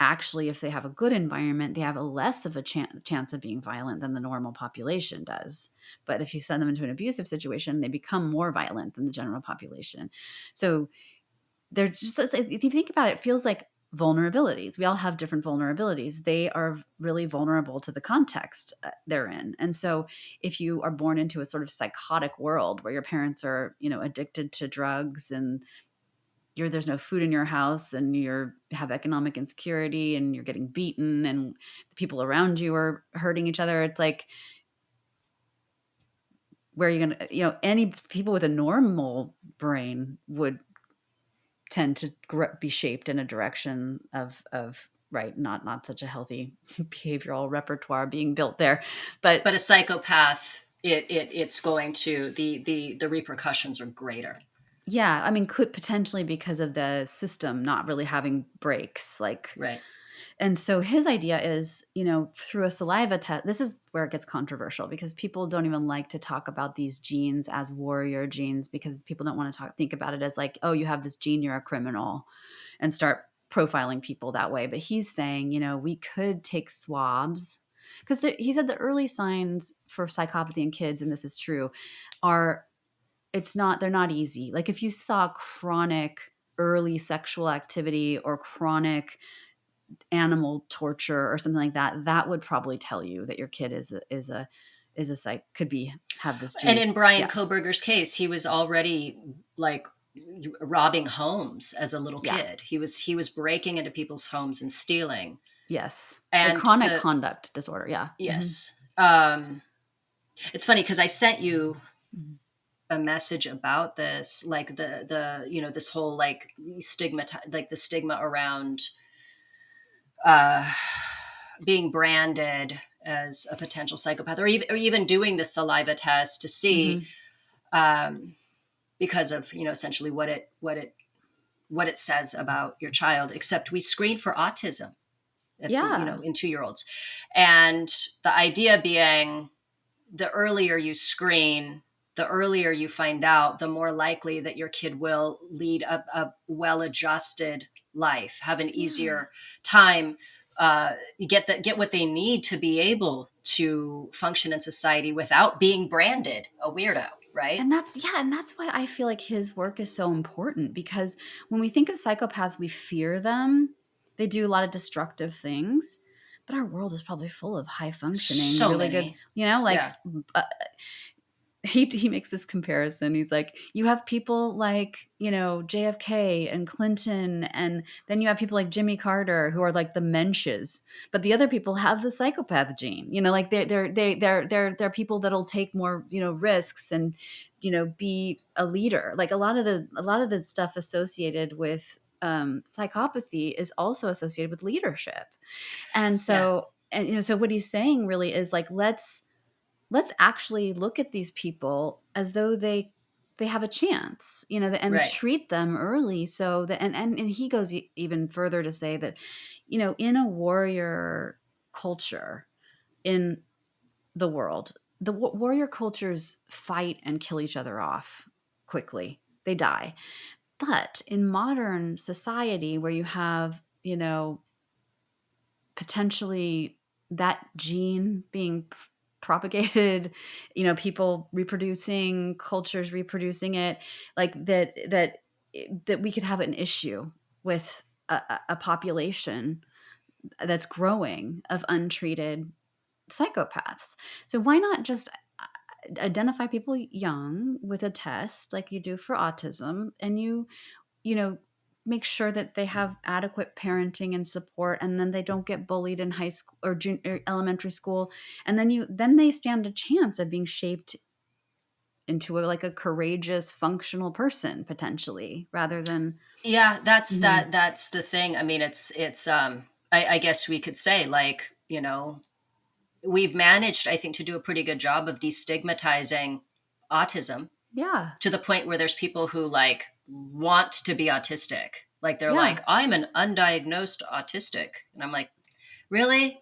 actually if they have a good environment, they have a less of a chance of being violent than the normal population does. But if you send them into an abusive situation, they become more violent than the general population. So they're just, if you think about it, it feels like vulnerabilities. We all have different vulnerabilities. They are really vulnerable to the context they're in. And so if you are born into a sort of psychotic world where your parents are, addicted to drugs and there's no food in your house and you have economic insecurity and you're getting beaten and the people around you are hurting each other, it's like, where are you going to, any people with a normal brain would tend to be shaped in a direction of right, not such a healthy behavioral repertoire being built there, but a psychopath, it's going to the repercussions are greater. Yeah, I mean, could potentially because of the system not really having breaks, like right. And so his idea is, through a saliva test, this is where it gets controversial because people don't even like to talk about these genes as warrior genes because people don't want to think about it as like, oh, you have this gene, you're a criminal, and start profiling people that way. But he's saying, we could take swabs because he said the early signs for psychopathy in kids, and this is true, they're not easy. Like if you saw chronic early sexual activity or chronic animal torture or something like that, that would probably tell you that your kid have this gene. And in Brian Koberger's case, he was already like robbing homes as a little kid. He was breaking into people's homes and stealing. Yes. And chronic conduct disorder. Yeah. Yes. It's funny because I sent you a message about this, like the this whole like stigma, like the stigma around being branded as a potential psychopath, or even doing the saliva test to see, because of essentially what it says about your child. Except we screen for autism in 2-year-olds, and the idea being, the earlier you screen, the earlier you find out, the more likely that your kid will lead a well-adjusted life, have an easier time, get what they need to be able to function in society without being branded a weirdo, right? And that's why I feel like his work is so important, because when we think of psychopaths, we fear them. They do a lot of destructive things, but our world is probably full of high functioning, So really many. good, he makes this comparison. He's like, you have people like, JFK and Clinton, and then you have people like Jimmy Carter who are like the mensches, but the other people have the psychopath gene. Like they're people that'll take more, risks and, be a leader. Like a lot of the stuff associated with psychopathy is also associated with leadership. And Yeah. so, so what he's saying really is like, let's actually look at these people as though they have a chance, and Right. treat them early, so that and he goes even further to say that, in a warrior culture in the world, the warrior cultures fight and kill each other off quickly. They die. But in modern society, where you have, potentially that gene being propagated, people reproducing, cultures reproducing it, like that we could have an issue with a population that's growing of untreated psychopaths. So why not just identify people young with a test like you do for autism, and you know, make sure that they have adequate parenting and support, and then they don't get bullied in high school or elementary school, and then they stand a chance of being shaped into like a courageous, functional person potentially, rather than. Yeah, Mhm. that's the thing. I mean, it's I guess we could say, like, we've managed, I think, to do a pretty good job of destigmatizing autism Yeah, to the point where there's people who like want to be autistic. Like they're yeah. like, I'm an undiagnosed autistic. And I'm like, really?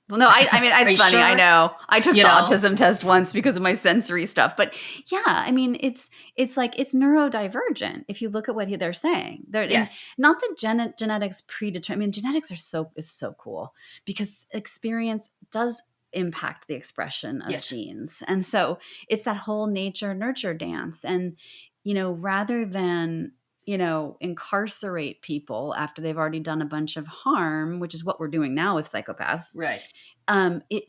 Well, no, I mean, Are it's you funny. I sure? know I took You the know? autism test once because of my sensory stuff, but yeah, I mean, it's like it's neurodivergent. If you look at what they're saying, and Yes. not that genetics predetermine. I mean, genetics is so cool because experience does impact the expression of Yes. genes, and so it's that whole nature nurture dance. And rather than incarcerate people after they've already done a bunch of harm, which is what we're doing now with psychopaths, Right.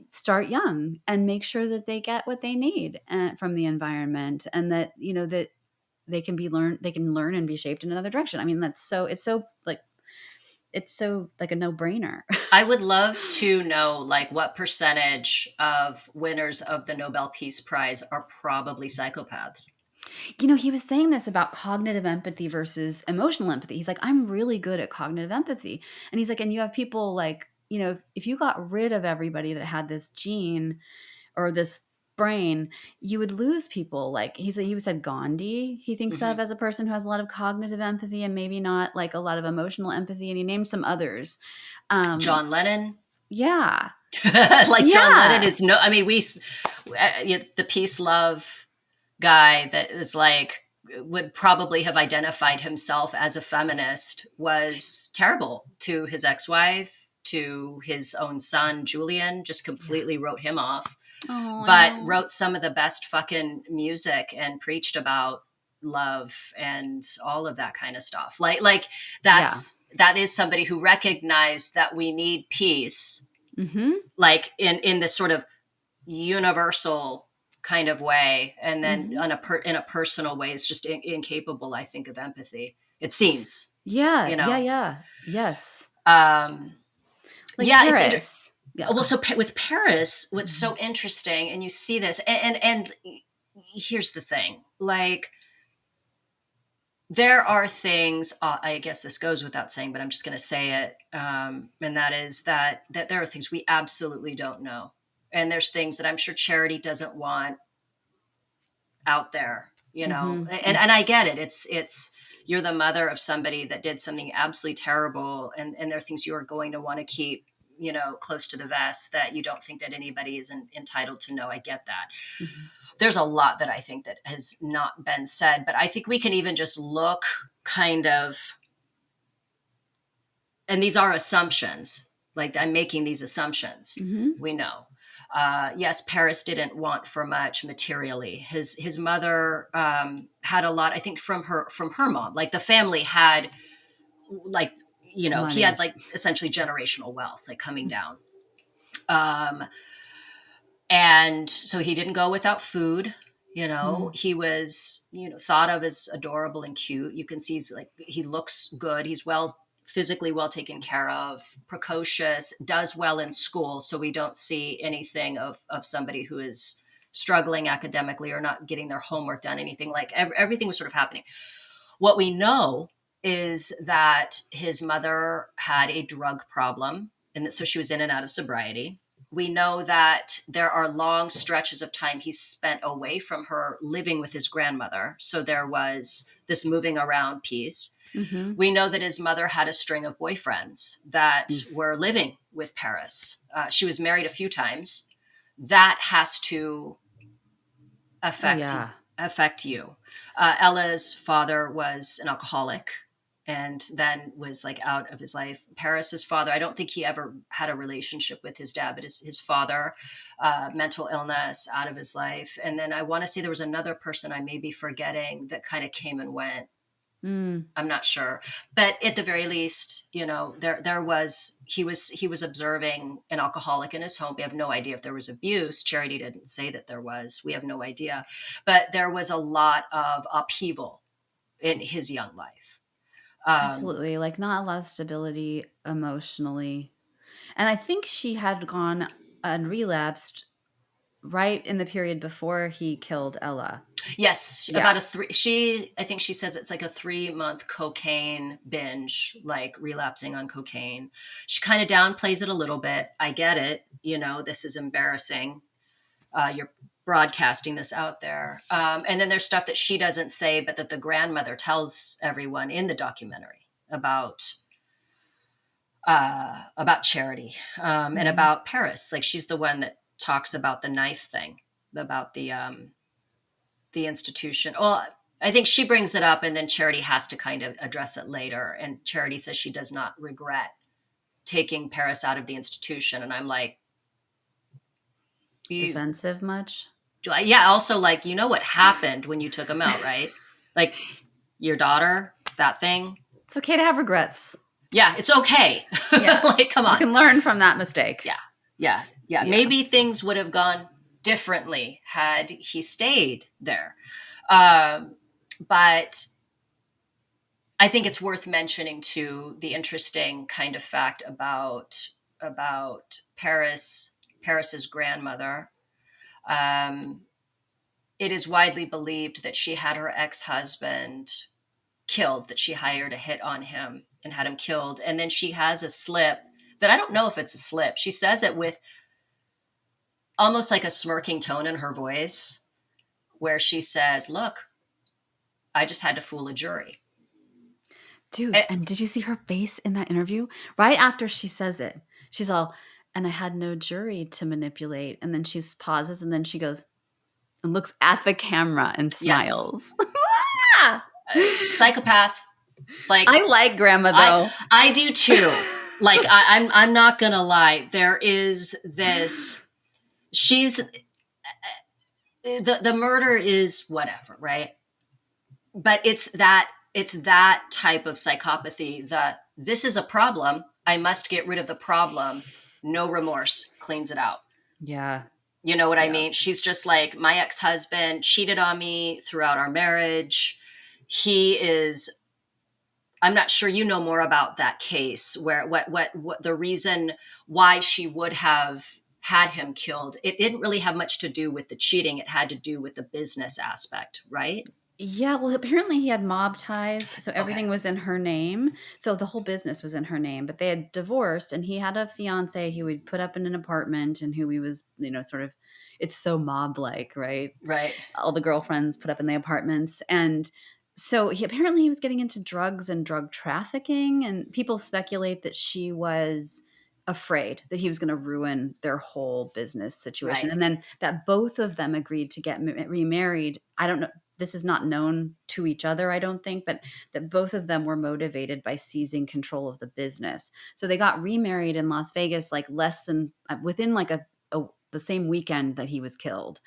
start young and make sure that they get what they need from the environment, and that that they can learn and be shaped in another direction. I mean, it's so like a no-brainer. I would love to know like what percentage of winners of the Nobel Peace Prize are probably psychopaths. He was saying this about cognitive empathy versus emotional empathy. He's like, I'm really good at cognitive empathy. And he's like, and you have people like, if you got rid of everybody that had this gene or this brain, you would lose people. Like he said Gandhi, he thinks Hmm. of as a person who has a lot of cognitive empathy and maybe not like a lot of emotional empathy. And he named some others. John Lennon. Yeah. Like John Lennon Yeah. is no, I mean, the peace love guy that is like, would probably have identified himself as a feminist was terrible to his ex-wife, to his own son, Julian, just Yeah. completely wrote him off, Oh, I but know. wrote some of the best fucking music and preached about love and all of that kind of stuff. Like Yeah. that is somebody who recognized that we need peace, Mm-hmm. like in this sort of universal kind of way, and then Mm-hmm. in a personal way is just incapable, I think, of empathy, it seems, Yeah. you Yeah. know. Yeah. Yes. um Like yeah, it's Paris. Yeah. well, so with Paris, what's Mhm. so interesting, and you see this, and here's the thing, like, there are things, I guess this goes without saying, but I'm just going to say it, and that is that there are things we absolutely don't know, and there's things that I'm sure Charity doesn't want out there, Mhm. and I get it. It's you're the mother of somebody that did something absolutely terrible, and there are things you are going to want to keep, close to the vest, that you don't think that anybody is entitled to know. I get that. Mhm. There's a lot that I think that has not been said, but I think we can even just look kind of, and these are assumptions, like I'm making these assumptions, Mhm. we know. Yes, Paris didn't want for much materially. His mother had a lot, I think, from her mom. Like the family had, like, he had Money. like essentially generational wealth, like coming down. Um, and so he didn't go without food. He was, thought of as adorable and cute. You can see he looks good. He's physically well taken care of, precocious, does well in school. So we don't see anything of somebody who is struggling academically or not getting their homework done, anything like everything was sort of happening. What we know is that his mother had a drug problem, and so she was in and out of sobriety. We know that there are long stretches of time he spent away from her, living with his grandmother. So there was this moving around piece. Mm-hmm. We know that his mother had a string of boyfriends that were living with Paris. She was married a few times. That has to affect you. Ella's father was an alcoholic and then was out of his life. Paris's father, I don't think he ever had a relationship with his dad, but his father, mental illness, out of his life. And then I want to say there was another person I may be forgetting that kind of came and went. I'm not sure, but at the very least, he was observing an alcoholic in his home. We have no idea if there was abuse. Charity didn't say that there was. We have no idea, but there was a lot of upheaval in his young life. Absolutely, not a lot of stability emotionally, and I think she had gone and relapsed right in the period before he killed Ella. Yes, about I think she says it's a 3-month cocaine binge, relapsing on cocaine. She kind of downplays it a little bit. I get it. This is embarrassing. You're broadcasting this out there. And then there's stuff that she doesn't say, but that the grandmother tells everyone in the documentary about Charity and about Paris. She's the one that talks about the knife thing, about the institution. Well, I think she brings it up and then Charity has to kind of address it later. And Charity says she does not regret taking Paris out of the institution. And I'm like, defensive much? Yeah. Also, what happened when you took him out, right? Your daughter, that thing. It's okay to have regrets. Yeah, it's okay. Yeah. Come on. You can learn from that mistake. Yeah. Maybe things would have gone differently had he stayed there. But I think it's worth mentioning too, the interesting kind of fact about Paris's grandmother. It is widely believed that she had her ex-husband killed, that she hired a hit on him and had him killed. And then she has a slip that I don't know if it's a slip. She says it with almost a smirking tone in her voice, where she says, "Look, I just had to fool a jury." Dude, and did you see her face in that interview? Right after she says it, she's all, "And I had no jury to manipulate." And then she pauses and then she goes and looks at the camera and smiles. Yes. Psychopath. I like grandma though. I do too. I'm not gonna lie. There is this. She's the murder is whatever, right? But it's that type of psychopathy. This is a problem. I must get rid of the problem. No remorse, cleans it out. Yeah. You know what I mean? She's just like, my ex-husband cheated on me throughout our marriage. I'm not sure you know more about that case, where what the reason why she would have had him killed. It didn't really have much to do with the cheating. It had to do with the business aspect, right? Yeah, well, apparently he had mob ties, so everything was in her name. So the whole business was in her name, but they had divorced, and he had a fiance who would put up in an apartment and who he was, sort of, it's so mob-like, right? Right. All the girlfriends put up in the apartments. And so he was getting into drugs and drug trafficking, and people speculate that she was afraid that he was going to ruin their whole business situation. Right. And then that both of them agreed to get remarried. I don't know. This is not known to each other, I don't think, but that both of them were motivated by seizing control of the business. So they got remarried in Las Vegas, within the same weekend that he was killed.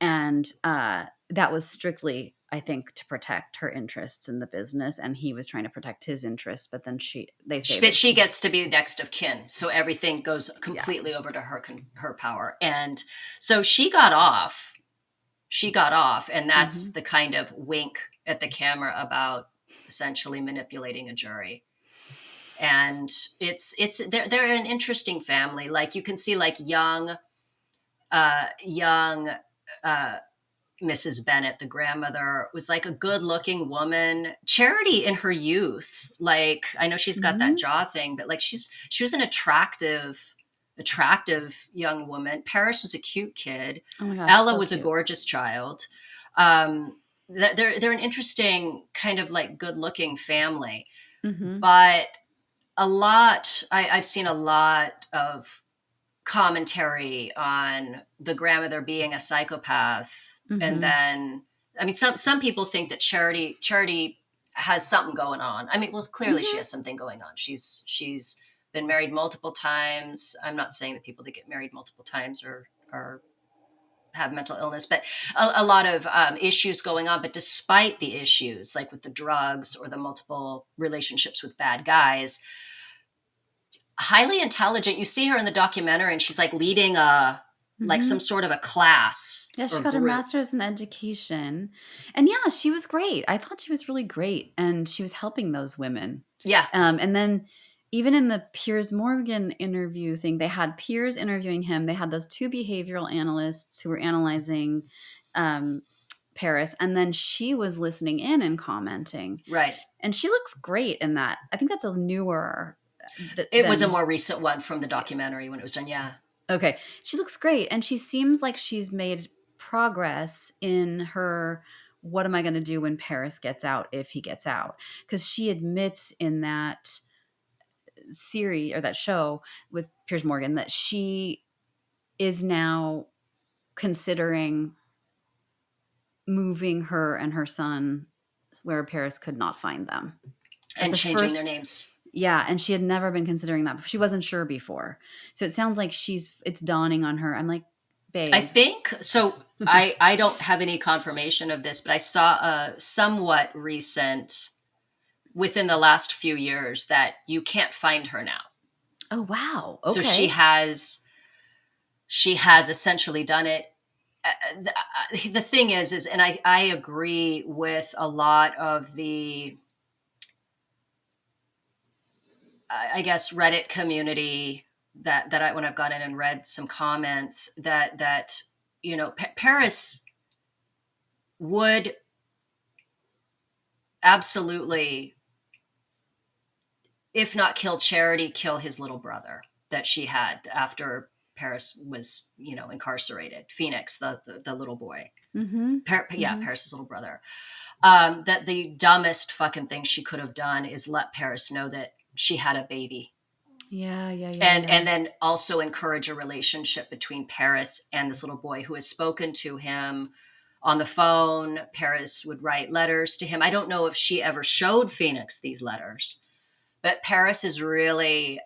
And that was strictly, I think, to protect her interests in the business, and he was trying to protect his interests. But then she gets to be next of kin, so everything goes completely over to her power, and so she got off. she got off. And that's the kind of wink at the camera about essentially manipulating a jury. And they're an interesting family. Like you can see like young Mrs. Bennett, the grandmother, was like a good looking woman. Charity in her youth, like I know she's got that jaw thing, but like she was an attractive young woman. Paris was a cute kid. Oh my gosh, Ella so was cute. a gorgeous child. They're an interesting kind of like good looking family, but I've seen a lot of commentary on the grandmother being a psychopath. And then, I mean, some people think that Charity has something going on. I mean, well, clearly she has something going on. She's been married multiple times. I'm not saying that people that get married multiple times are have mental illness, but a lot of issues going on. But despite the issues, like with the drugs or the multiple relationships with bad guys, highly intelligent. You see her in the documentary and she's like leading like some sort of a class. Yeah, she got her master's in education. And yeah, she was great. I thought she was really great. And she was helping those women. Yeah. And then even in the Piers Morgan interview thing, they had Piers interviewing him. They had those two behavioral analysts who were analyzing Paris. And then she was listening in and commenting. Right. And she looks great in that. I think that's a newer... It was a more recent one from the documentary when it was done. Yeah. Okay. She looks great. And she seems like she's made progress in her, what am I going to do when Paris gets out, if he gets out? Because she admits in that series or that show with Piers Morgan that she is now considering moving her and her son where Paris could not find them. And changing their names. Yeah, and she had never been considering that. She wasn't sure before. So it sounds like it's dawning on her. I'm like, babe. I think, so I don't have any confirmation of this, but I saw a somewhat recent, within the last few years, that you can't find her now. Oh, wow. Okay. So she has essentially done it. The thing is, and I agree with a lot of the, I guess, Reddit community that I, when I've gone in and read some comments that you know, Paris would absolutely, if not kill Charity, kill his little brother that she had after Paris was, you know, incarcerated. Phoenix, the little boy. Paris's little brother. That the dumbest fucking thing she could have done is let Paris know that she had a baby. And then also encourage a relationship between Paris and this little boy who has spoken to him on the phone. Paris would write letters to him. I don't know if she ever showed Phoenix these letters, but Paris is really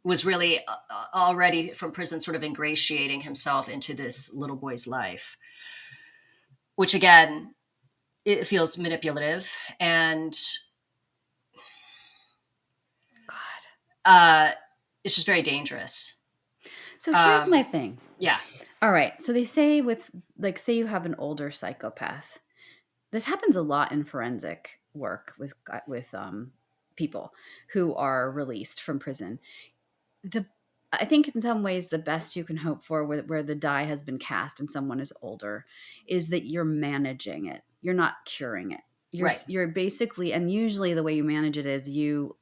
was really already from prison sort of ingratiating himself into this little boy's life, which again, it feels manipulative and it's just very dangerous. So here's my thing. Yeah. All right. So they say with, like, say you have an older psychopath. This happens a lot in forensic work with people who are released from prison. I think in some ways the best you can hope for where the die has been cast and someone is older is that you're managing it. You're not curing it. You're basically, and usually the way you manage it is you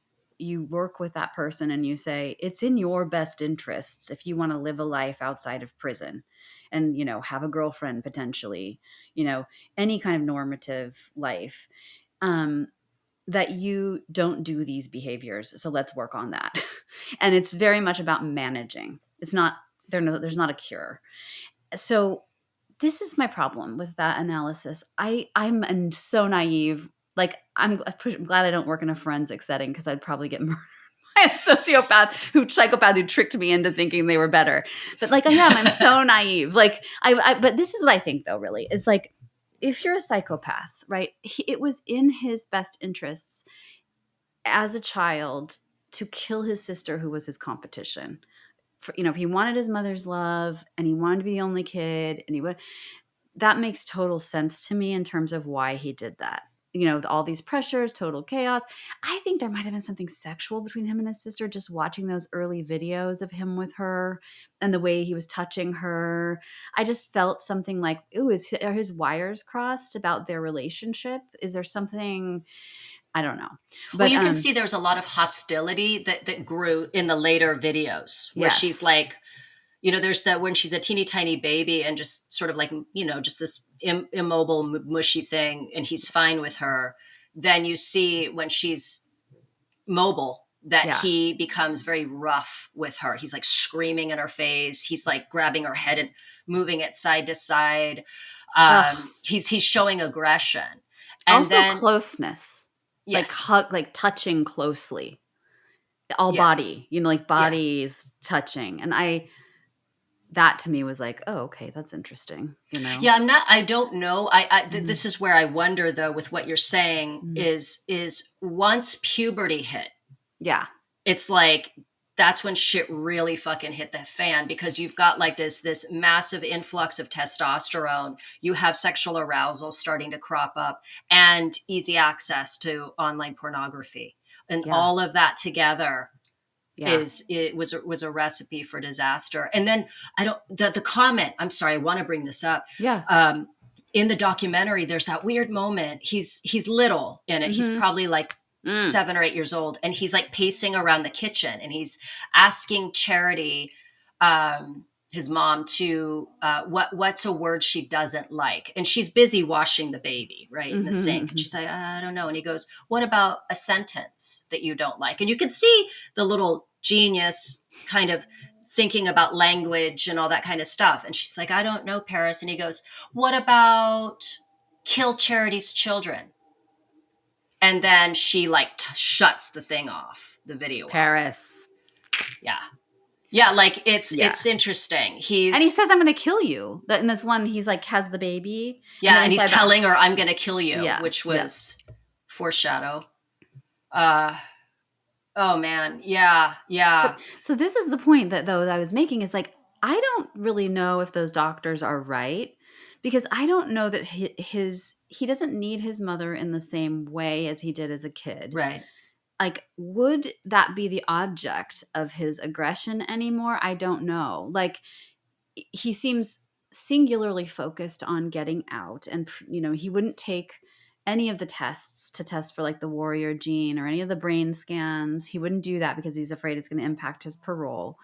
work with that person and you say, it's in your best interests if you want to live a life outside of prison and, you know, have a girlfriend potentially, you know, any kind of normative life, that you don't do these behaviors. So let's work on that. And it's very much about managing. It's not, there's not a cure. So this is my problem with that analysis. I'm so naive. Like, I'm glad I don't work in a forensic setting because I'd probably get murdered by a psychopath who tricked me into thinking they were better. But like I am, I'm so naive. Like but this is what I think though, really, is like, if you're a psychopath, right? It was in his best interests as a child to kill his sister who was his competition. if he wanted his mother's love and he wanted to be the only kid and that makes total sense to me in terms of why he did that. With all these pressures, total chaos. I think there might have been something sexual between him and his sister, just watching those early videos of him with her and the way he was touching her. I just felt something like, ooh, are his wires crossed about their relationship? Is there something? I don't know. But, well, you can see there's a lot of hostility that grew in the later videos where she's like, there's that when she's a teeny tiny baby and just sort of like, just this immobile, mushy thing, and he's fine with her. Then you see when she's mobile that he becomes very rough with her. He's like screaming in her face. He's like grabbing her head and moving it side to side. He's showing aggression. And also then closeness. Yes. Like touching closely. All body, like bodies touching. And that to me was like, oh, okay, that's interesting. Yeah, I don't know. This is where I wonder though, with what you're saying is once puberty hit. Yeah. It's like, that's when shit really fucking hit the fan, because you've got like this massive influx of testosterone. You have sexual arousal starting to crop up and easy access to online pornography, and all of that together was a recipe for disaster. And then the comment, I'm sorry, I want to bring this up. Yeah. In the documentary, there's that weird moment. He's little in it. He's probably like 7 or 8 years old, and he's like pacing around the kitchen, and he's asking Charity, his mom, to what's a word she doesn't like, and she's busy washing the baby in the sink, and she's like, I don't know, and he goes, what about a sentence that you don't like? And you can see the little genius kind of thinking about language and all that kind of stuff, and she's like, I don't know, Paris. And he goes, what about kill Charity's children? And then she like shuts the thing off, the video. Paris. Yeah. Yeah. Like it's interesting. And he says, I'm going to kill you. In this one, he's like, has the baby. Yeah. And he's telling her, I'm going to kill you, which was foreshadow. Oh man. Yeah. Yeah. So this is the point that I was making, is like, I don't really know if those doctors are right, because I don't know that he doesn't need his mother in the same way as he did as a kid. Right. Like, would that be the object of his aggression anymore? I don't know. Like, he seems singularly focused on getting out, and, he wouldn't take any of the tests to test for like the warrior gene or any of the brain scans. He wouldn't do that because he's afraid it's going to impact his parole.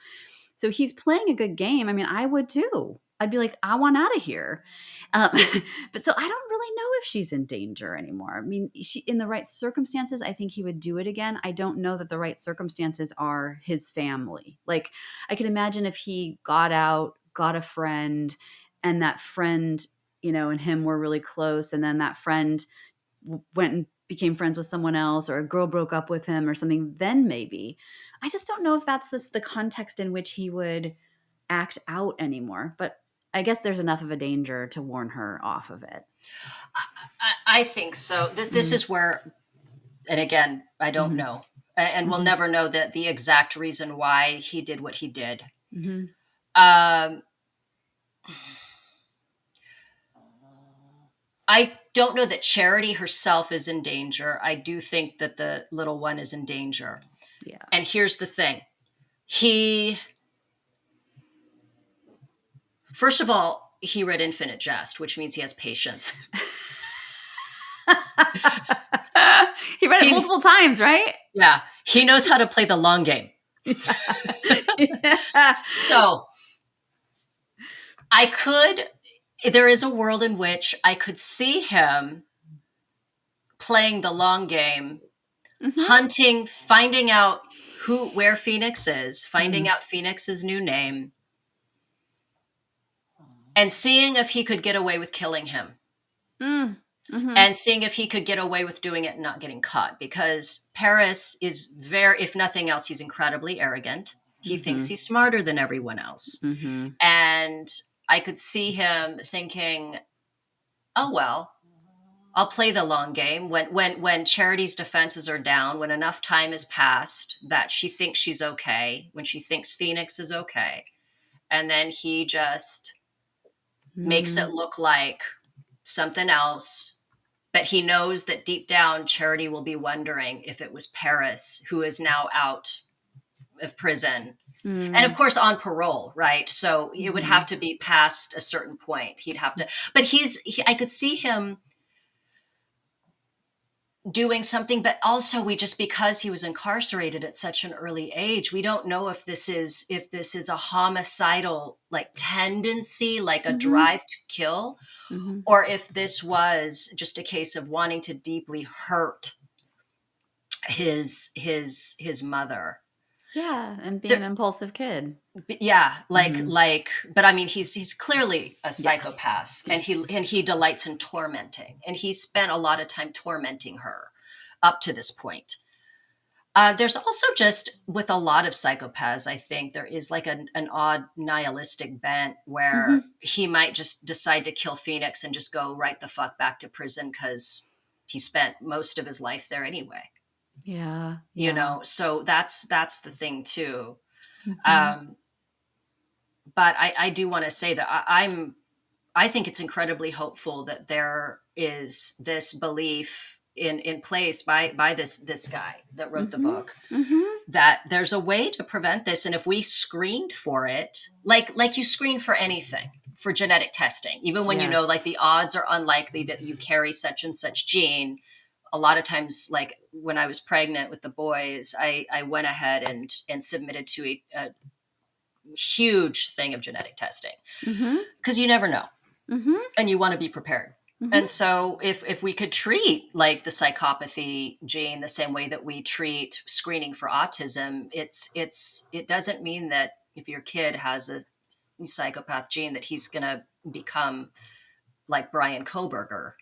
So he's playing a good game. I mean, I would too. I'd be like, I want out of here. But so I don't really know if she's in danger anymore. I mean, in the right circumstances, I think he would do it again. I don't know that the right circumstances are his family. Like, I could imagine if he got out, got a friend, and that friend, and him were really close, and then that friend went and became friends with someone else, or a girl broke up with him or something, then maybe. I just don't know if that's the context in which he would act out anymore. But I guess there's enough of a danger to warn her off of it. I think so. This is where, and again, I don't know, and we'll never know the exact reason why he did what he did. I don't know that Charity herself is in danger. I do think that the little one is in danger. Yeah. And here's the thing. First of all, he read Infinite Jest, which means he has patience. He read it multiple times, right? Yeah. He knows how to play the long game. Yeah. So there is a world in which I could see him playing the long game, hunting, finding out where Phoenix is, finding out Phoenix's new name, and seeing if he could get away with killing him. And seeing if he could get away with doing it and not getting caught. Because Paris is if nothing else, he's incredibly arrogant. He thinks he's smarter than everyone else. And I could see him thinking, oh, well, I'll play the long game. When Charity's defenses are down, when enough time has passed that she thinks she's okay, when she thinks Phoenix is okay, and then he just makes it look like something else. But he knows that deep down, Charity will be wondering if it was Paris, who is now out of prison. And of course on parole, right? So it would have to be past a certain point. He'd have to, but I could see him doing something, but also because he was incarcerated at such an early age, we don't know if this is a homicidal like tendency, like a drive to kill, or if this was just a case of wanting to deeply hurt his mother. Yeah, and being an impulsive kid. Yeah, but I mean, he's clearly a psychopath, and he delights in tormenting, and he spent a lot of time tormenting her up to this point. There's also just with a lot of psychopaths, I think there is like an odd nihilistic bent where he might just decide to kill Phoenix and just go right the fuck back to prison because he spent most of his life there anyway. Yeah. You know, so that's the thing too. But I do want to say that I think it's incredibly hopeful that there is this belief in place by this guy that wrote the book that there's a way to prevent this, and if we screened for it, like you screen for anything, for genetic testing, even when you know like the odds are unlikely that you carry such and such gene. A lot of times, like when I was pregnant with the boys, I went ahead and submitted to a huge thing of genetic testing because you never know and you want to be prepared. And so if we could treat like the psychopathy gene the same way that we treat screening for autism, it doesn't mean that if your kid has a psychopath gene that he's going to become like Brian Koberger.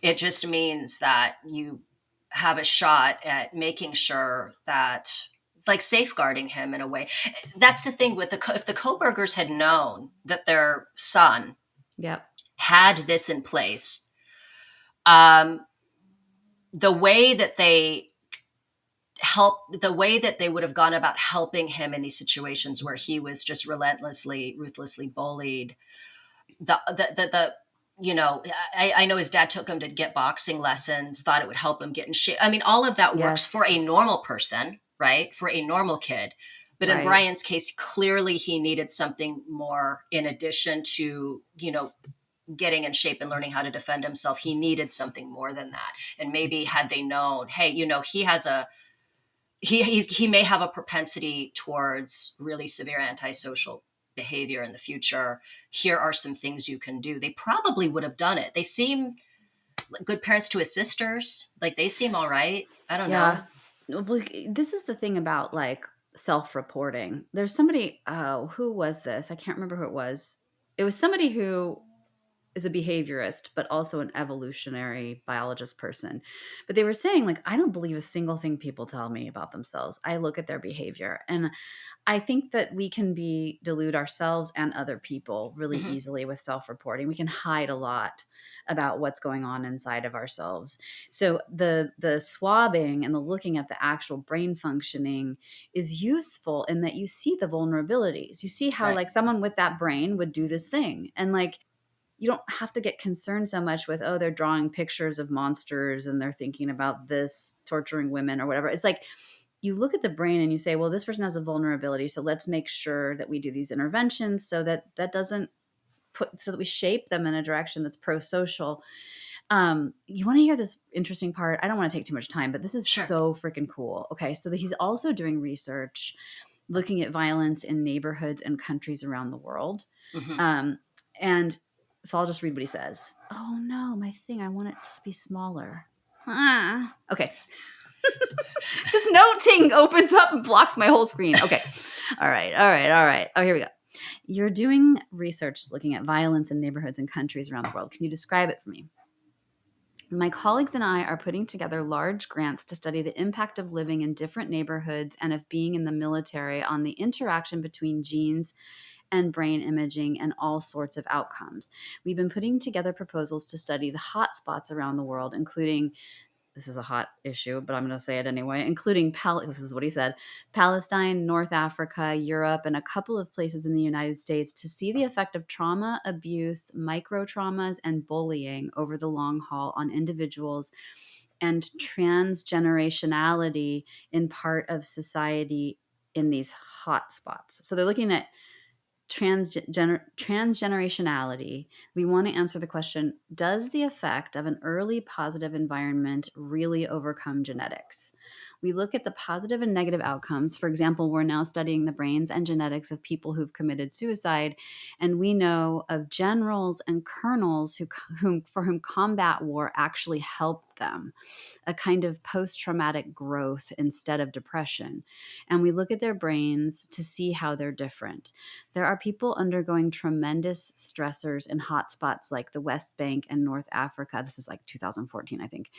It just means that you have a shot at making sure that like safeguarding him in a way. That's the thing with if the Kobergers had known that their son had this in place, the way that they would have gone about helping him in these situations where he was just ruthlessly bullied, you know, I know his dad took him to get boxing lessons, thought it would help him get in shape. I mean, all of that works for a normal person, right? For a normal kid. But in Brian's case, clearly he needed something more in addition to, you know, getting in shape and learning how to defend himself. He needed something more than that. And maybe had they known, hey, you know, he may have a propensity towards really severe antisocial behavior in the future. Here are some things you can do. They probably would have done it. They seem like good parents to his sisters. Like they seem all right. I don't know. This is the thing about like self-reporting. There's somebody, who was this? I can't remember who it was. It was somebody who is a behaviorist, but also an evolutionary biologist person. But they were saying, like, I don't believe a single thing people tell me about themselves. I look at their behavior. And I think that we can delude ourselves and other people really easily with self-reporting. We can hide a lot about what's going on inside of ourselves. So the swabbing and the looking at the actual brain functioning is useful in that you see the vulnerabilities. You see how like someone with that brain would do this thing. And like, you don't have to get concerned so much with, oh, they're drawing pictures of monsters and they're thinking about this, torturing women or whatever. It's like you look at the brain and you say, well, this person has a vulnerability. So let's make sure that we do these interventions so that doesn't so that we shape them in a direction that's pro-social. You want to hear this interesting part? I don't want to take too much time, but this is so freaking cool. Okay. So he's also doing research looking at violence in neighborhoods and countries around the world. And so I'll just read what he says. Oh no, my thing. I want it to be smaller. Okay. This note thing opens up and blocks my whole screen. Okay. All right. Oh, here we go. You're doing research looking at violence in neighborhoods and countries around the world. Can you describe it for me? My colleagues and I are putting together large grants to study the impact of living in different neighborhoods and of being in the military on the interaction between genes and brain imaging and all sorts of outcomes. We've been putting together proposals to study the hot spots around the world, including, this is a hot issue, but I'm going to say it anyway, including, this is what he said, Palestine, North Africa, Europe, and a couple of places in the United States to see the effect of trauma, abuse, micro traumas, and bullying over the long haul on individuals and transgenerationality in part of society in these hot spots. So they're looking at transgenerationality. We want to answer the question, does the effect of an early positive environment really overcome genetics? We look at the positive and negative outcomes. For example, we're now studying the brains and genetics of people who've committed suicide, and we know of generals and colonels for whom combat war actually helped them, a kind of post-traumatic growth instead of depression. And we look at their brains to see how they're different. There are people undergoing tremendous stressors in hotspots like the West Bank and North Africa. This is like 2014, I think,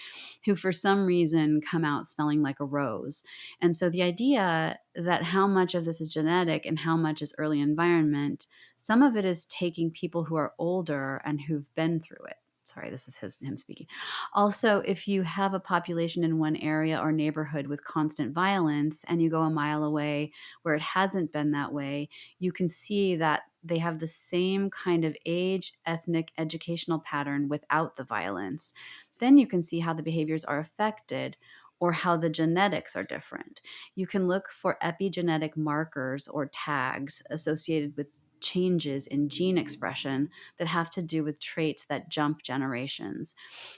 who for some reason come out smelling like a rose. And so the idea that how much of this is genetic and how much is early environment, some of it is taking people who are older and who've been through it. Sorry, this is him speaking. Also, if you have a population in one area or neighborhood with constant violence and you go a mile away where it hasn't been that way, you can see that they have the same kind of age, ethnic, educational pattern without the violence. Then you can see how the behaviors are affected or how the genetics are different. You can look for epigenetic markers or tags associated with changes in gene expression that have to do with traits that jump generations.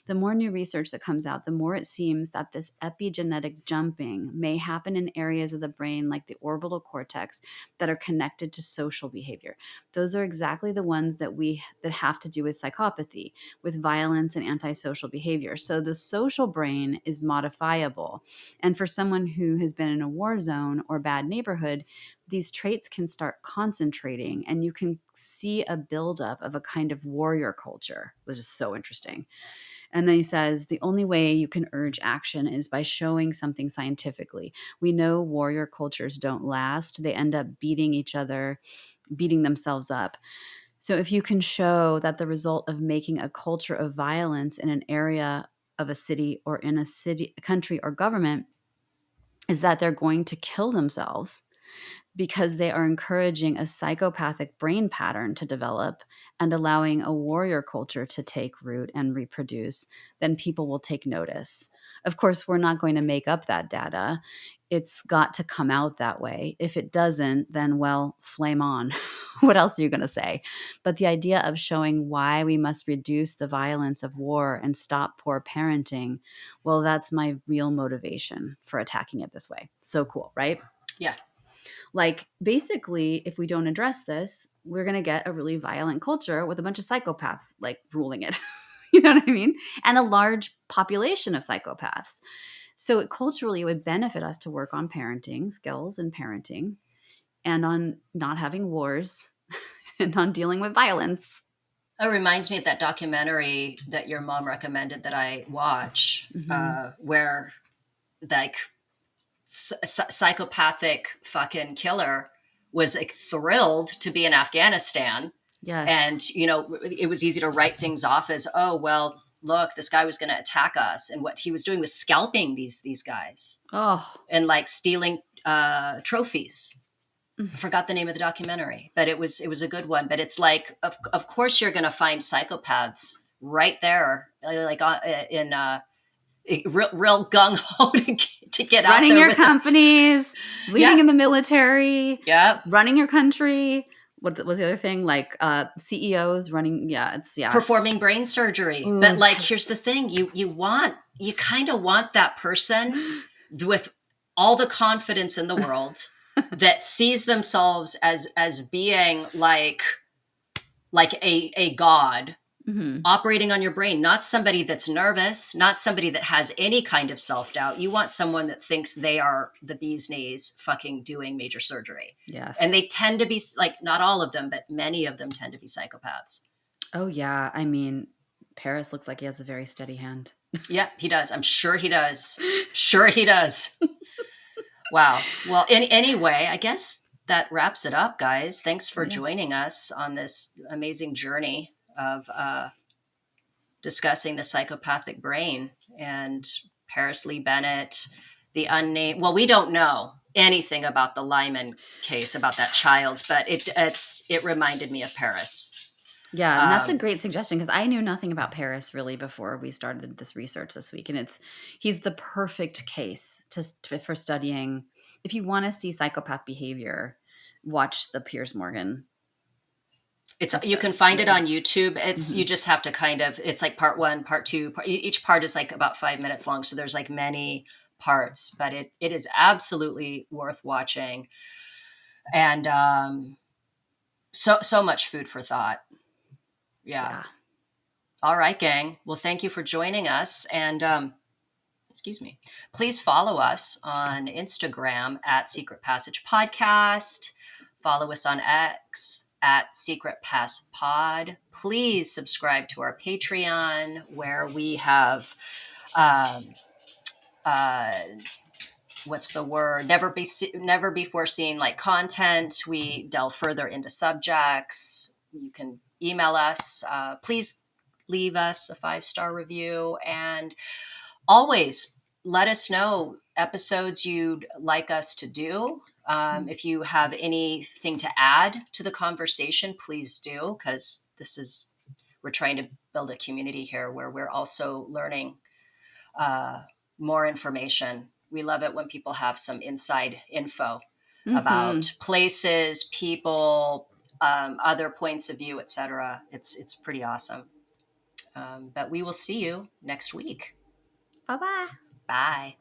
The more new research that comes out, the more it seems that this epigenetic jumping may happen in areas of the brain like the orbital cortex that are connected to social behavior. Those are exactly the ones that have to do with psychopathy, with violence and antisocial behavior. So the social brain is modifiable. And for someone who has been in a war zone or bad neighborhood, these traits can start concentrating and you can see a buildup of a kind of warrior culture, which is so interesting. And then he says, the only way you can urge action is by showing something scientifically. We know warrior cultures don't last. They end up beating each other, beating themselves up. So if you can show that the result of making a culture of violence in an area of a city or in a country or government is that they're going to kill themselves because they are encouraging a psychopathic brain pattern to develop and allowing a warrior culture to take root and reproduce, then people will take notice. Of course, we're not going to make up that data. It's got to come out that way. If it doesn't, then, well, flame on. What else are you going to say? But the idea of showing why we must reduce the violence of war and stop poor parenting, well, that's my real motivation for attacking it this way. So cool, right? Yeah. Like, basically, if we don't address this, we're going to get a really violent culture with a bunch of psychopaths, like, ruling it. You know what I mean? And a large population of psychopaths. So culturally, it would benefit us to work on parenting skills and parenting and on not having wars and on dealing with violence. It reminds me of that documentary that your mom recommended that I watch, where like psychopathic fucking killer was like thrilled to be in Afghanistan. Yes. And, you know, it was easy to write things off as, oh, well, look, this guy was going to attack us. And what he was doing was scalping these guys. And like stealing trophies. I forgot the name of the documentary, but it was a good one. But it's like, of course, you're going to find psychopaths right there, like in real gung ho to get running out there your companies, leading in the military, running your country. What was the other thing? Like CEOs running, performing brain surgery. Ooh. But like, here's the thing: you kind of want that person with all the confidence in the world that sees themselves as being like a god. Mm-hmm. Operating on your brain, not somebody that's nervous, not somebody that has any kind of self-doubt. You want someone that thinks they are the bee's knees fucking doing major surgery. Yes. And they tend to be like, not all of them, but many of them tend to be psychopaths. Oh yeah. I mean, Paris looks like he has a very steady hand. Yeah, he does. I'm sure he does. Sure he does. Wow. Well, anyway, I guess that wraps it up, guys. Thanks for Yeah. joining us on this amazing journey of discussing the psychopathic brain and Paris Lee Bennett, the unnamed. Well, we don't know anything about the Lyman case about that child, but it reminded me of Paris. Yeah, and that's a great suggestion because I knew nothing about Paris really before we started this research this week, and he's the perfect case for studying. If you want to see psychopath behavior, watch the Piers Morgan You can episode. find it Really. on YouTube. You just have to it's like part one, part two. Each part is like about 5 minutes long, so there's like many parts, but it is absolutely worth watching, and so much food for thought. Yeah. Yeah. All right, gang. Well, thank you for joining us, and excuse me. Please follow us on Instagram at Secret Passage Podcast. Follow us on X at Secret Pass Pod. Please subscribe to our Patreon, where we have um, uh, what's the word? Never before seen like content. We delve further into subjects. You can email us. Please leave us a 5-star review, and always let us know episodes you'd like us to do. If you have anything to add to the conversation, please do, because we're trying to build a community here where we're also learning more information. We love it when people have some inside info Mm-hmm. about places, people, other points of view, etc. It's pretty awesome. But we will see you next week. Bye bye. Bye.